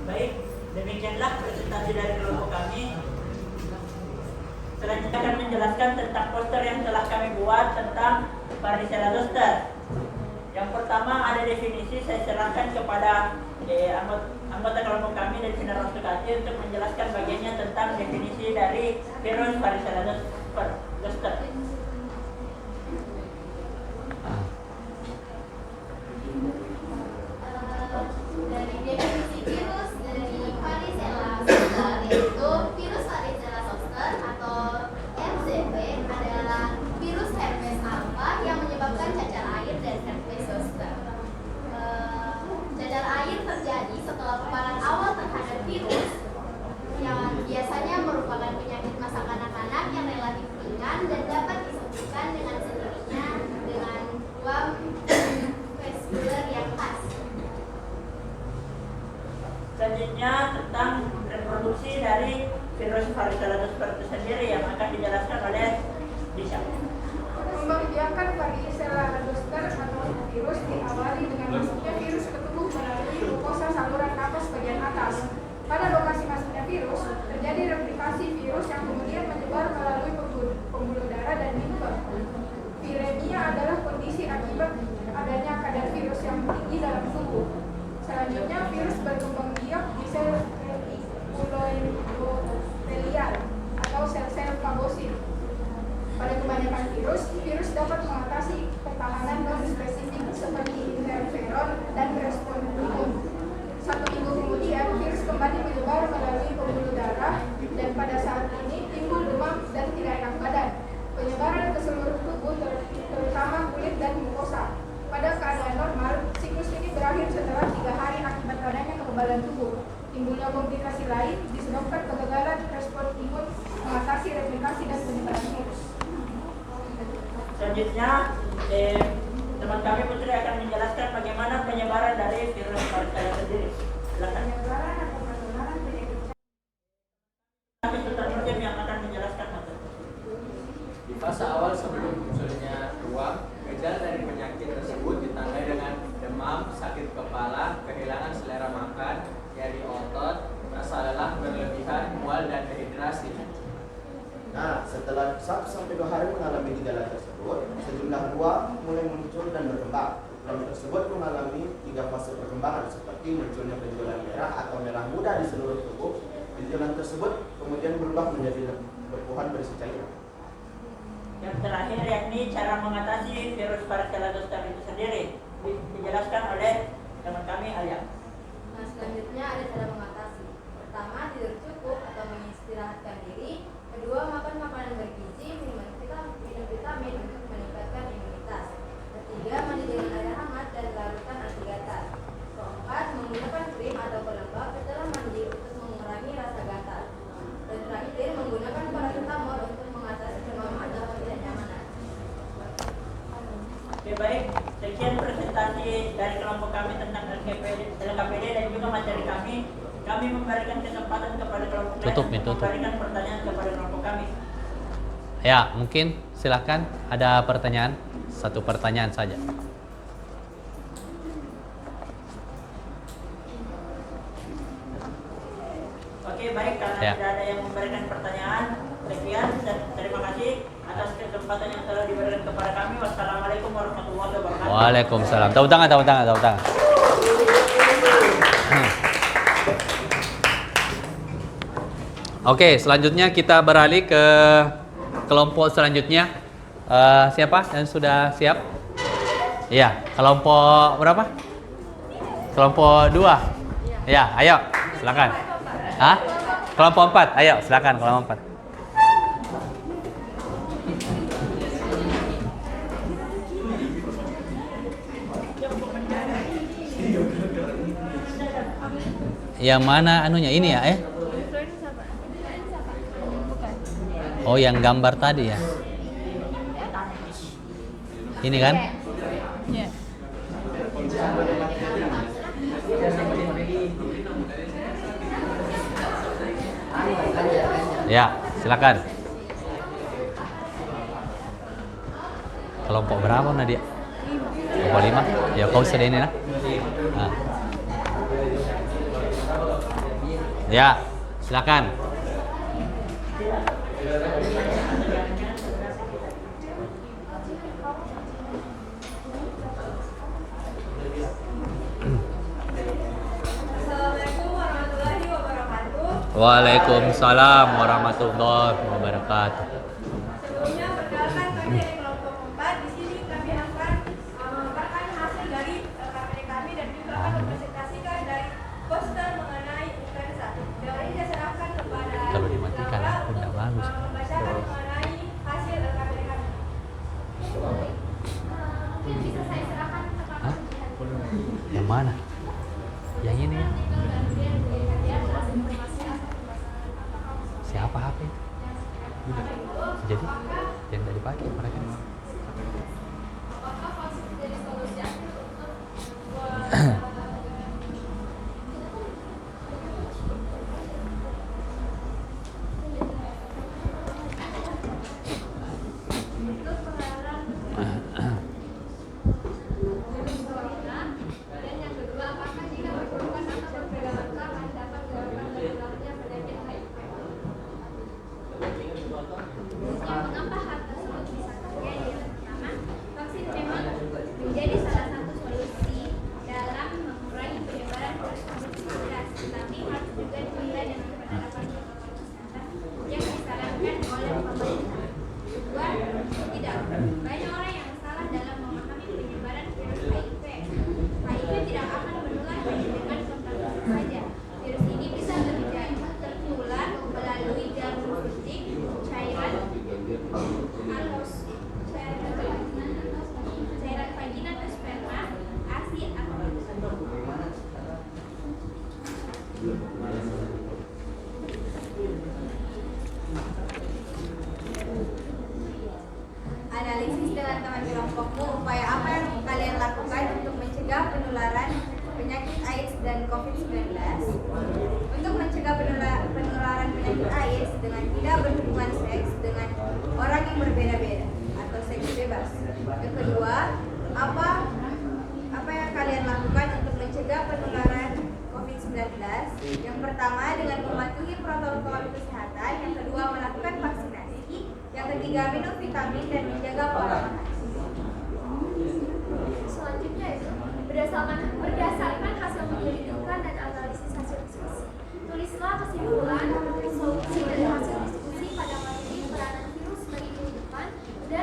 S4: Baik, demikianlah presentasi dari kelompok kami. Selanjutnya akan menjelaskan tentang poster yang telah kami buat tentang varicella zoster. Yang pertama ada definisi, saya serahkan kepada anggota kelompok kami dari Sinar Hospitality untuk menjelaskan bagiannya tentang definisi dari virus varicella zoster.
S2: Dari definisi virus dari varicella zoster, yaitu virus varicella zoster atau VZV adalah virus herpes alpha yang menyebabkan cacar air dan herpes zoster. Cacar air terjadi setelah paparan awal terhadap virus yang biasanya merupakan penyakit masa kanak-kanak yang relatif ringan dan dapat disembuhkan dengan sendirinya dengan ruang vaskular yang khas.
S4: Selanjutnya tentang reproduksi dari virus varicella zoster itu sendiri yang akan dijelaskan oleh Disha.
S6: Pembiakan varicella zoster atau virus diawali dengan masuknya virus ke tubuh melalui mukosa saluran nafas bagian atas. Pada lokasi masuknya virus, terjadi replikasi virus yang kemudian menyebar melalui pembuluh darah dan limfe. Viremia adalah kondisi akibat adanya kadar virus yang tinggi dalam tubuh. Selanjutnya, virus berkembang biak di sel reticuloendotelial atau sel-sel fagosit. Pada kebanyakan virus dapat mengatasi pertahanan non-spesifik seperti interferon dan respon imun. 1 minggu kemudian, virus kembali menyebar melalui pembuluh darah dan pada saat ini timbul demam dan tidak enak badan. Penyebaran ke seluruh tubuh terutama kulit dan mukosa. Pada keadaan normal, siklus ini berakhir setelah 3 hari akibat adanya kekebalan tubuh. Timbulnya komplikasi lain disebabkan kegagalan respon imun mengatasi replikasi dan penyebaran virus.
S4: Selanjutnya, teman kami Putri akan menjelaskan bagaimana penyebaran dari virus varicella sendiri. Silakan.
S6: Penyebaran atau penularan penyakit
S4: Dr. Nurdin yang akan menjelaskan.
S3: Di fase awal sebelum munculnya ruam, gejala dari penyakit tersebut ditandai dengan demam, sakit kepala, kehilangan selera makan, nyeri otot, rasa lelah berlebihan, mual dan dehidrasi.
S7: Nah, setelah 1-2 hari mengalami gejala tersebut, sejumlah ruam mulai muncul dan berkembang. Ruam tersebut mengalami 3 fase perkembangan seperti munculnya benjolan merah atau merah muda di seluruh tubuh. Benjolan tersebut kemudian berubah menjadi lepuhan berisi cairan.
S4: Yang terakhir yakni cara mengatasi virus varicella zoster itu sendiri. Dijelaskan oleh teman kami Alia.
S2: Nah, selanjutnya ada cara mengatasi. Pertama, tidur cukup atau mengistirahatkan diri. Kedua, makan makanan bergizi, minum vitamin untuk meningkatkan imunitas. Ketiga, mandi dengan air hangat dan larutan anti gatal. Keempat, menggunakan krim atau pelembab setelah mandi untuk mengurangi rasa gatal. Dan terakhir, menggunakan paracetamol untuk mengatasi demam atau ketidaknyamanan.
S4: Oke, baik, sekian presentasi dari kelompok kami tentang LKPD dan juga materi kami. Kami memberikan kesempatan kepada kelompok lain
S1: Tutup,
S4: untuk
S1: tutup.
S4: memberikan pertanyaan kepada kelompok kami.
S1: Ya, mungkin silakan ada pertanyaan, satu pertanyaan saja.
S4: Oke, baik, karena
S1: Ya.
S4: tidak ada yang memberikan pertanyaan, sekian dan terima kasih atas kesempatan yang telah diberikan kepada kami. Wassalamualaikum warahmatullahi wabarakatuh.
S1: Waalaikumsalam. Tepuk tangan, tepuk tangan, tepuk tangan. Oke, selanjutnya kita beralih ke kelompok selanjutnya. Siapa yang sudah siap? Iya, kelompok berapa? Kelompok 2. Ya, ayo, silakan. Hah? Kelompok 4. Ayo, silakan kelompok 4. Yang mana anunya ini ya, Oh, yang gambar tadi ya. Ini kan? Ya, silakan. Kelompok berapa Nadia? Kelompok 5? Ya, kau sudah ini lah. Nah. Ya, silakan.
S2: Assalamualaikum warahmatullahi wabarakatuh.
S1: Waalaikumsalam warahmatullahi wabarakatuh.
S2: Sebelumnya perkenalkan kami dari kelompok 4. Di sini kami akan memaparkan hasil dari KPD kami dan juga akan mempresentasikan dari poster mengenai influenza. Dan ini saya serahkan kepada
S1: Kalau dimatikan
S2: Laura
S1: aku nggak
S2: untuk
S1: bagus.
S2: membacakan mengenai hasil KPD kami. Mungkin bisa saya serahkan ke
S1: Hah? Yang mana? Yang ini ya? Siapa HP? Jadi yang tadi dipakai mereka.
S2: Dan yang kedua, apakah jika berpelukan atau berpegangan tangan dapat menyebabkan penyakit HIV? Yang mengapa hal tersebut bisa terjadi? Yang pertama, vaksin memang menjadi salah satu solusi dalam mengurangi penyebaran virus COVID-19, tetapi harus juga disertai dengan penerapan protokol kesehatan yang disarankan oleh pemerintah. Kedua, tidak banyak orang yang salah dalam memahami penyebaran virus HIV. HIV tidak akan menular hanya dengan kontak fisik saja. Virus ini bisa tertular melalui jarum suntik, cairan halus, cairan vagina atau sperma, ASI atau analisis dengan teman kelompokmu, upaya apa yang kalian lakukan untuk mencegah penularan penyakit AIDS dan COVID-19? Untuk mencegah penularan penyakit AIDS dengan tidak berhubungan seks dengan orang yang berbeda-beda atau seks bebas. Yang kedua, apa yang kalian lakukan untuk mencegah penularan COVID-19? Yang pertama, dengan mematuhi protokol kesehatan. Yang kedua, melakukan vaksinasi. Yang ketiga, minum vitamin dan menjaga pola makan. Selanjutnya, berdasarkan hasil penyelidikan dan analisis hasil diskusi, tulislah kesimpulan, solusi dari hasil diskusi pada materi peranan virus bagi kehidupan dan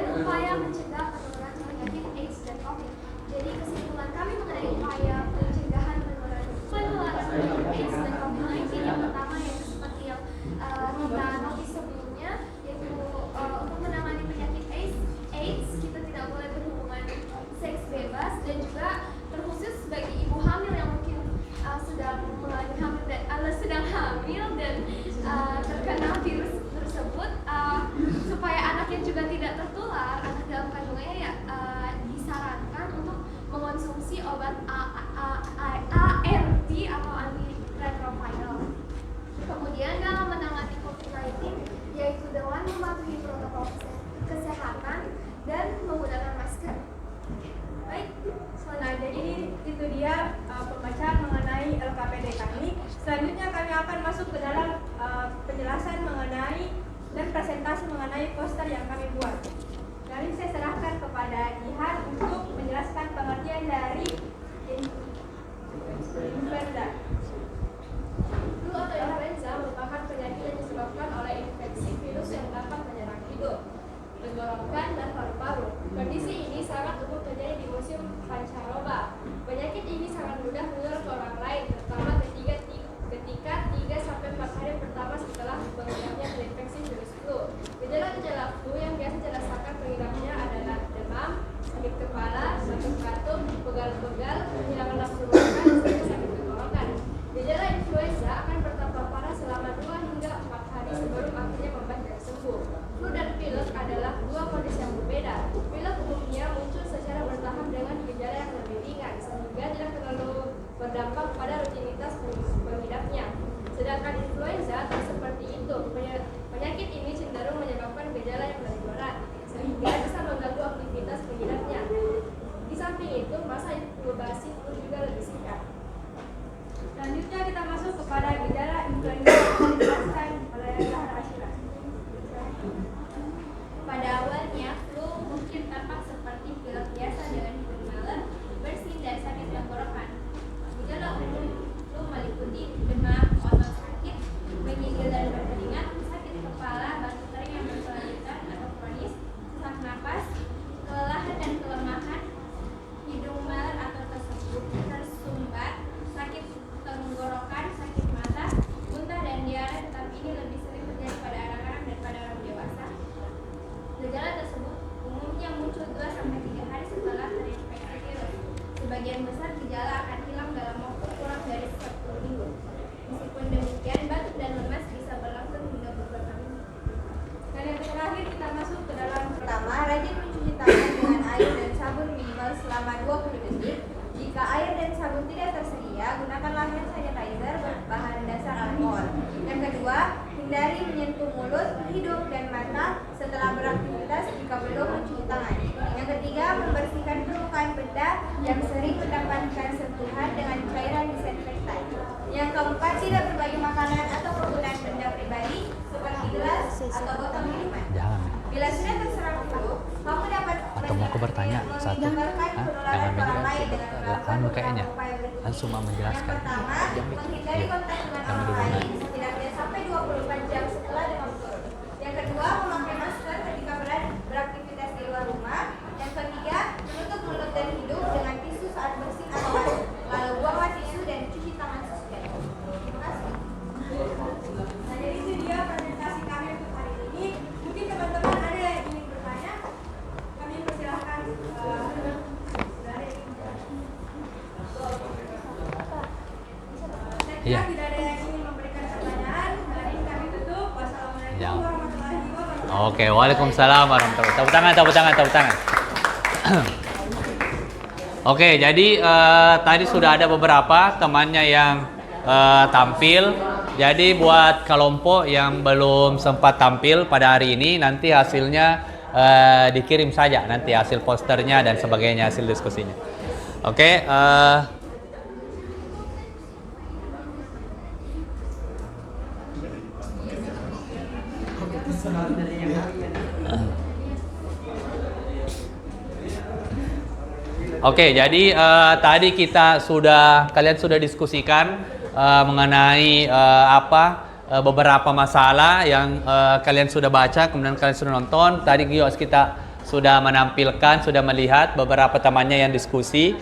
S6: dia pembacaan mengenai LKPD kami. Selanjutnya kami akan masuk ke dalam penjelasan mengenai dan presentasi mengenai poster yang kami buat. Kali saya serahkan kepada Jihan untuk menjelaskan pengertian dari influenza.
S8: Flu atau influenza merupakan penyakit yang disebabkan oleh infeksi virus yang dapat menyerang hidung, tenggorokan, dan paru-paru. Kondisi ini sangat umum terjadi di musim pancaroba. Penyakit ini sangat mudah menular ke orang lain, terutama ketika 3-4 hari pertama setelah pengidapnya terinfeksi virus flu. Gejala-gejala flu yang biasa dirasakan pengidapnya adalah demam, sakit kepala, batuk batuk, pegal-pegal, kehilangan nafsu makan, serta sakit tenggorokan. Gejala influenza akan bertambah parah selama 2 hingga 4 hari sebelum akhirnya membaik dan sembuh. Flu dan pilek adalah dua kondisi yang berbeda. Pilek umumnya muncul secara bertahap dengan gejala yang lebih ringan, sehingga tidak terlalu berdampak pada rutinitas pengidapnya. Sedangkan influenza tak seperti itu. Penyakit ini cenderung menyebabkan gejala yang lebih berat, sehingga bisa mengganggu aktivitas pengidapnya. Di samping itu, masa inkubasi flu juga lebih singkat.
S6: Selanjutnya kita masuk kepada gejala influenza yang dijelaskan oleh Zahra Ashira.
S2: Pada awalnya, flu mungkin tampak seperti pilek biasa dengan hidung malam, bersin, dan sakit tenggorokan. Gejala umum flu meliputi demam, otot sakit, menyigil dan berkeringat, sakit kepala, batuk kering yang berkelanjutan atau kronis, sesak napas, kelelahan dan kelemahan, hidung malam atau tersumbat, sakit tenggorokan, sakit mata, muntah dan diare, tetapi ini lebih sering terjadi pada anak-anak daripada orang dewasa. Gejala tersebut umumnya muncul 2-3 hari setelah terinfeksi virus. Sebagian besar gejala akan hilang dalam waktu kurang dari 10 minggu. Meskipun demikian, batuk dan lemas bisa berlangsung hingga beberapa minggu.
S6: Dan yang terakhir kita masuk ke dalam
S2: Pertama, rajin mencuci tangan dengan air dan sabun minimal selama 20 detik. Jika air dan sabun tidak tersedia, gunakanlah hand sanitizer berbahan dasar alkohol. Yang kedua, hindari menyentuh mulut, hidung, dan mata setelah beraktivitas jika belum mencuci tangan. Yang ketiga, membersihkan permukaan benda yang sering mendapatkan sentuhan dengan cairan disinfektan. Yang keempat, tidak berbagi makanan atau penggunaan benda pribadi seperti gelas atau botol minuman.
S1: Jangan.
S2: Bila sudah terserang flu, kamu dapat
S1: Atau mau aku bertanya satu? Jangan anu kayaknya. Langsung mau menjelaskan.
S2: Yang pertama, menghindari
S1: Iya.
S2: kontak dengan
S1: Kami
S2: orang
S1: dulu
S2: lain
S1: nanya.
S2: setidaknya sampai 24 jam setelah demam turun. Yang kedua, memakai masker ketika beraktivitas di luar rumah. Yang ketiga, menutup mulut dan hidung dengan tisu saat bersin atau masuk. Lalu buanglah tisu dan cuci tangan sesuai. Terima kasih.
S6: Nah, jadi itu dia presentasi kami untuk hari ini. Mungkin teman-teman ada yang ingin bertanya, kami persilahkan dari
S1: Iya.
S6: tidak ada yang ingin memberikan pertanyaan. Hari ini kami tutup. Wassalamualaikum
S1: Ya.
S6: warahmatullahi wabarakatuh.
S1: Oke, waalaikumsalam warahmatullahi wabarakatuh. Tepuk tangan. Oke, jadi tadi sudah ada beberapa temannya yang tampil. Jadi buat kelompok yang belum sempat tampil pada hari ini, nanti hasilnya dikirim saja, nanti hasil posternya dan sebagainya, hasil diskusinya. Oke, Oke, jadi tadi kalian sudah diskusikan mengenai beberapa masalah yang kalian sudah baca, kemudian kalian sudah nonton. Tadi kita sudah menampilkan, sudah melihat beberapa temannya yang diskusi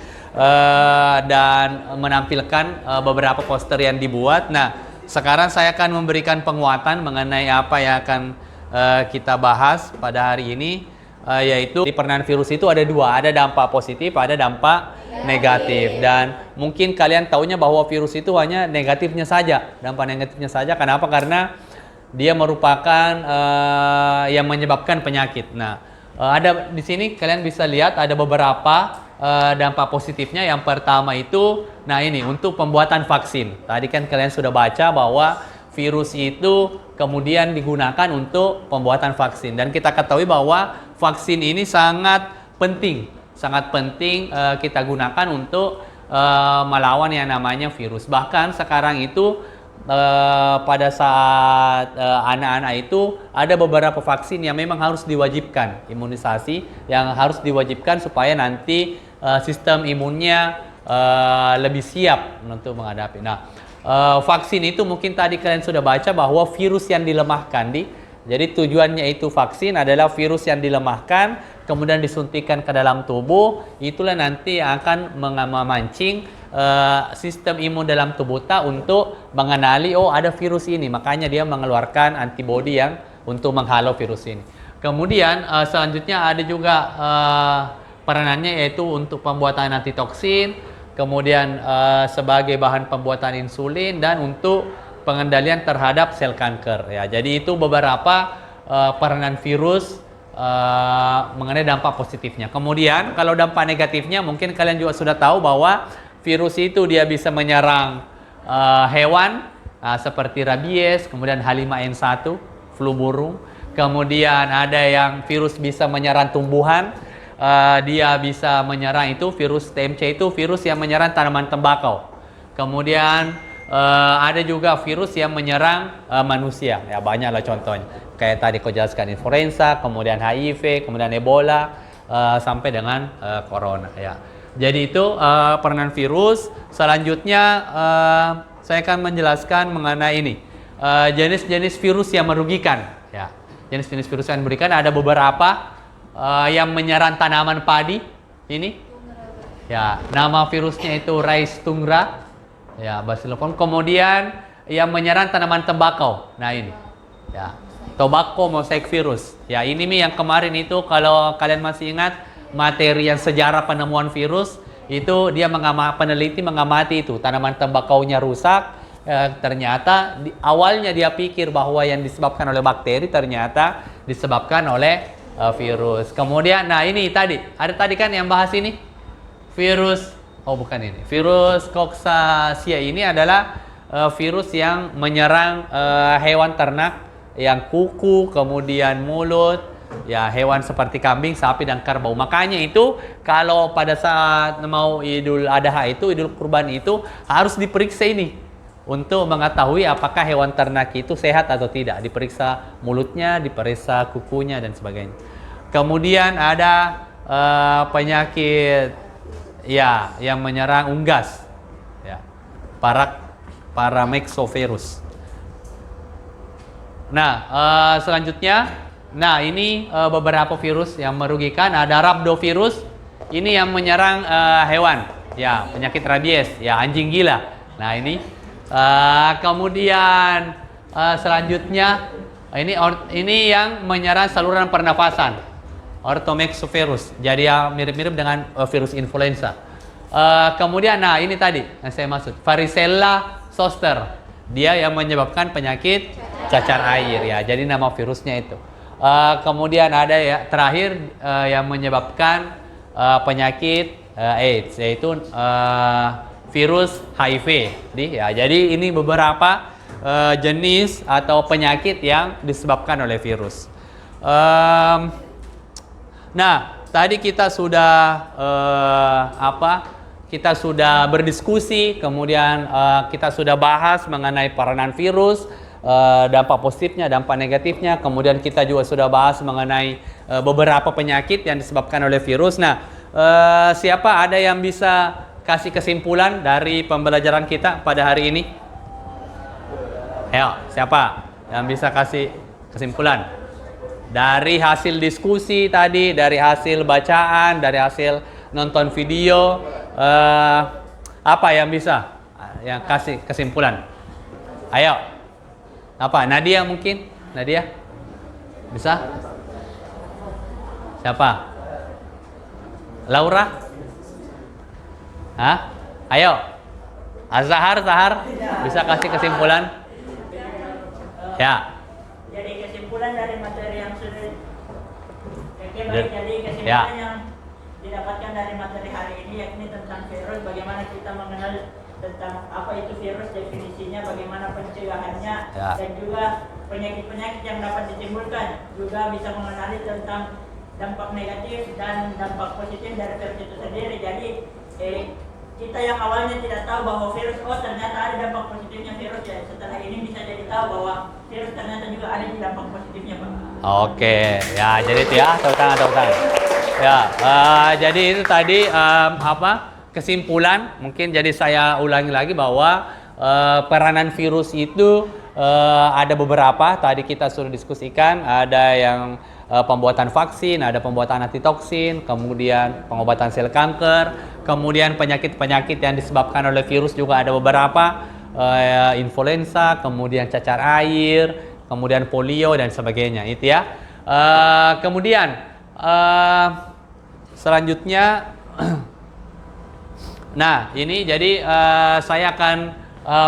S1: dan menampilkan beberapa poster yang dibuat. Nah, sekarang saya akan memberikan penguatan mengenai apa yang akan kita bahas pada hari ini. Yaitu di penanganan virus itu ada dua, ada dampak positif, ada dampak negatif. Dan mungkin kalian taunya bahwa virus itu hanya negatifnya saja, dampak negatifnya saja. Kenapa? Karena dia merupakan yang menyebabkan penyakit. Nah, ada di sini kalian bisa lihat ada beberapa dampak positifnya. Yang pertama itu, nah ini untuk pembuatan vaksin. Tadi kan kalian sudah baca bahwa virus itu kemudian digunakan untuk pembuatan vaksin, dan kita ketahui bahwa vaksin ini sangat penting kita gunakan untuk melawan yang namanya virus. Bahkan sekarang itu pada saat anak-anak itu ada beberapa vaksin yang memang harus diwajibkan, imunisasi yang harus diwajibkan supaya nanti sistem imunnya lebih siap untuk menghadapi. Nah, vaksin itu mungkin tadi kalian sudah baca bahwa virus yang dilemahkan jadi tujuannya itu vaksin adalah virus yang dilemahkan kemudian disuntikan ke dalam tubuh, itulah nanti yang akan memancing sistem imun dalam tubuh kita untuk mengenali ada virus ini, makanya dia mengeluarkan antibodi yang untuk menghalau virus ini. Kemudian selanjutnya ada juga peranannya yaitu untuk pembuatan antitoksin, kemudian sebagai bahan pembuatan insulin dan untuk pengendalian terhadap sel kanker ya. Jadi itu beberapa peranan virus mengenai dampak positifnya. Kemudian kalau dampak negatifnya mungkin kalian juga sudah tahu bahwa virus itu dia bisa menyerang hewan seperti rabies, kemudian H5N1, flu burung. Kemudian ada yang virus bisa menyerang tumbuhan, dia bisa menyerang itu virus TMC itu virus yang menyerang tanaman tembakau. Kemudian ada juga virus yang menyerang manusia, ya banyaklah contohnya. Kayak tadi kau jelaskan influenza, kemudian HIV, kemudian Ebola, sampai dengan corona. Ya. Jadi itu peranan virus. Selanjutnya saya akan menjelaskan mengenai ini jenis-jenis virus yang merugikan. Ya. Jenis-jenis virus yang merugikan ada beberapa yang menyerang tanaman padi. Ini, ya nama virusnya itu Rhizostongra. Ya, Bacillofon. Kemudian yang menyerang tanaman tembakau. Nah ini, ya, tobacco mosaic virus. Ya, ini yang kemarin itu kalau kalian masih ingat materi yang sejarah penemuan virus itu dia peneliti mengamati itu tanaman tembakaunya rusak. Ternyata awalnya dia pikir bahwa yang disebabkan oleh bakteri ternyata disebabkan oleh virus. Kemudian, nah ini tadi ada tadi kan yang bahas ini virus. Oh bukan ini, virus Coxsackie ini adalah virus yang menyerang hewan ternak yang kuku, kemudian mulut, ya hewan seperti kambing, sapi, dan kerbau. Makanya itu kalau pada saat mau Idul Adha itu, Idul Kurban itu harus diperiksa ini untuk mengetahui apakah hewan ternak itu sehat atau tidak. Diperiksa mulutnya, diperiksa kukunya, dan sebagainya. Kemudian ada penyakit ya yang menyerang unggas, ya, paramyxovirus. Nah, selanjutnya, nah ini beberapa virus yang merugikan. Ada rhabdovirus, ini yang menyerang hewan, ya penyakit rabies, ya anjing gila. Nah ini, kemudian selanjutnya ini yang menyerang saluran pernafasan. Orthomyxovirus, jadi ya mirip-mirip dengan virus influenza. Kemudian, nah ini tadi yang saya maksud, varicella zoster, dia yang menyebabkan penyakit cacar air ya. Jadi nama virusnya itu. Kemudian ada ya terakhir yang menyebabkan penyakit AIDS, yaitu virus HIV. Ya, jadi ini beberapa jenis atau penyakit yang disebabkan oleh virus. Nah, tadi kita sudah kita sudah berdiskusi, kemudian kita sudah bahas mengenai peranan virus, dampak positifnya, dampak negatifnya, kemudian kita juga sudah bahas mengenai beberapa penyakit yang disebabkan oleh virus. Nah, siapa ada yang bisa kasih kesimpulan dari pembelajaran kita pada hari ini? Ayo, siapa yang bisa kasih kesimpulan? Dari hasil diskusi tadi, dari hasil bacaan, dari hasil nonton video, apa yang bisa yang kasih kesimpulan? Ayo, apa? Nadia mungkin? Nadia? Bisa? Siapa? Laura? Hah? Ayo. Azhar, bisa kasih kesimpulan? Ya.
S4: Jadi kesimpulan dari materi yang sudah jadi kesimpulan
S1: ya,
S4: yang didapatkan dari materi hari ini yakni tentang virus, bagaimana kita mengenal tentang apa itu virus, definisinya, bagaimana pencegahannya,
S1: ya,
S4: dan juga penyakit-penyakit yang dapat ditimbulkan, juga bisa mengenali tentang dampak negatif dan dampak positif dari virus itu sendiri. Jadi kita yang awalnya tidak tahu bahwa virus, oh ternyata ada dampak positifnya virus ya. Setelah ini bisa jadi tahu bahwa virus ternyata juga ada di dampak positifnya, Pak.
S1: Oke, ya jadi itu ya, tepuk tangan. Ya, jadi itu tadi kesimpulan. Mungkin jadi saya ulangi lagi bahwa peranan virus itu ada beberapa. Tadi kita sudah diskusikan, ada yang pembuatan vaksin, ada pembuatan antitoksin, kemudian pengobatan sel kanker, kemudian penyakit-penyakit yang disebabkan oleh virus juga ada beberapa, influenza, kemudian cacar air, kemudian polio dan sebagainya, itu ya. Kemudian selanjutnya, nah ini jadi saya akan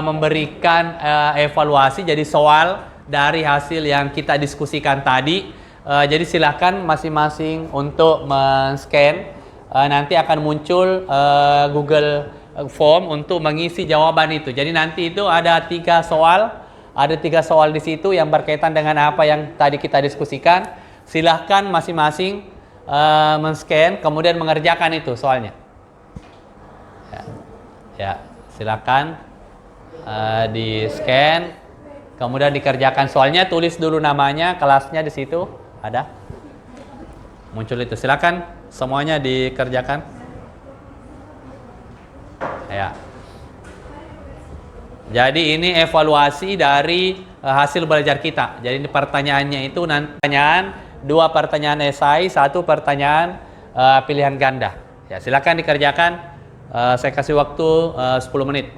S1: memberikan evaluasi jadi soal dari hasil yang kita diskusikan tadi. Jadi silakan masing-masing untuk men-scan. Nanti akan muncul Google Form untuk mengisi jawaban itu. Jadi nanti itu ada 3 soal. Ada 3 soal di situ yang berkaitan dengan apa yang tadi kita diskusikan. Silahkan masing-masing men-scan, kemudian mengerjakan itu soalnya. Ya, silakan di-scan, kemudian dikerjakan soalnya. Tulis dulu namanya, kelasnya di situ ada. Muncul itu. Silakan semuanya dikerjakan. Ya. Jadi ini evaluasi dari hasil belajar kita. Jadi ini pertanyaannya itu nanti pertanyaan, 2 pertanyaan esai, 1 pertanyaan pilihan ganda. Ya, silakan dikerjakan. Saya kasih waktu 10 menit.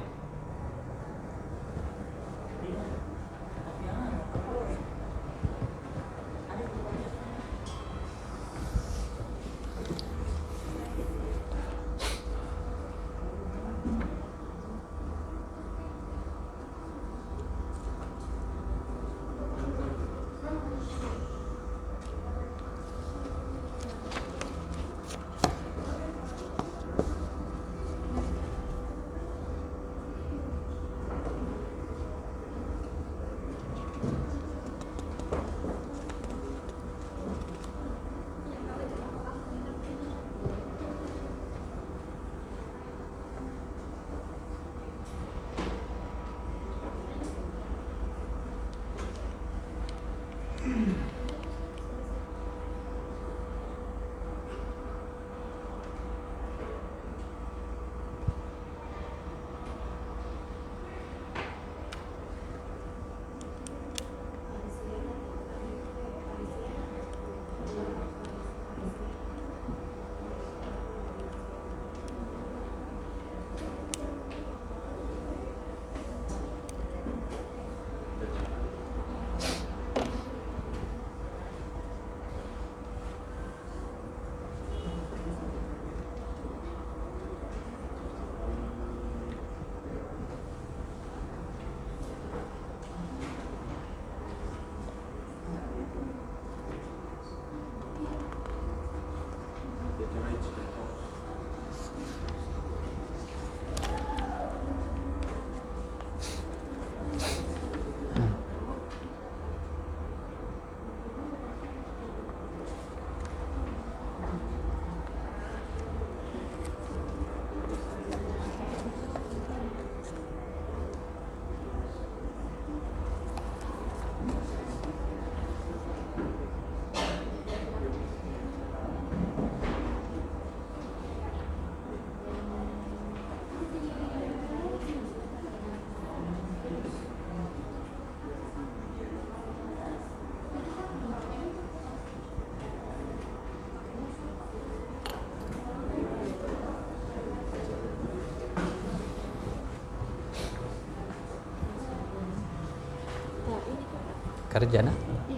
S1: Kerja nah?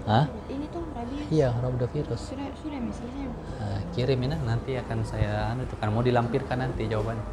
S1: Hah?
S9: Ini tuh rabies.
S1: Iya, rotavirus.
S9: Sudah misalnya.
S1: Kirim ini nanti akan saya itu kan mau dilampirkan nanti jawabannya.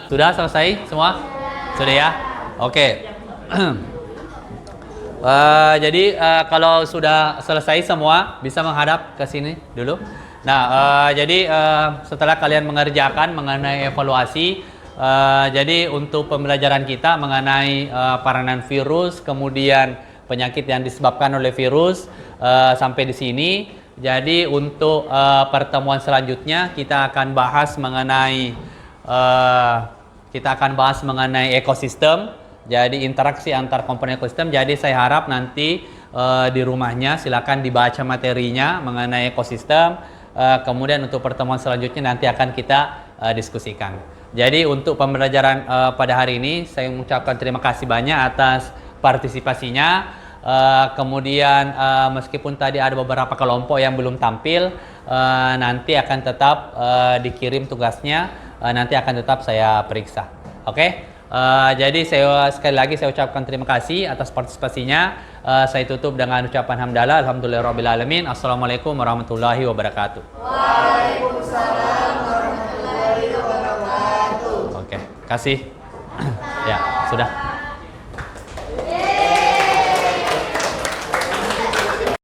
S1: Sudah selesai semua? Sudah ya? Oke. Jadi kalau sudah selesai semua, bisa menghadap ke sini dulu. Nah, jadi setelah kalian mengerjakan mengenai evaluasi, jadi untuk pembelajaran kita mengenai peranan virus, kemudian penyakit yang disebabkan oleh virus, sampai di sini. Jadi untuk pertemuan selanjutnya kita akan bahas mengenai ekosistem. Jadi interaksi antar komponen ekosistem. Jadi saya harap nanti di rumahnya silakan dibaca materinya mengenai ekosistem. Kemudian untuk pertemuan selanjutnya nanti akan kita diskusikan. Jadi untuk pembelajaran pada hari ini saya mengucapkan terima kasih banyak atas partisipasinya. Kemudian meskipun tadi ada beberapa kelompok yang belum tampil, nanti akan tetap dikirim tugasnya, nanti akan tetap saya periksa. Oke? Jadi sekali lagi saya ucapkan terima kasih atas partisipasinya. Saya tutup dengan ucapan hamdalah, alhamdulillahirrabbilalamin. Assalamualaikum warahmatullahi wabarakatuh.
S10: Waalaikumsalam warahmatullahi wabarakatuh.
S1: Oke, kasih. Ya, sudah.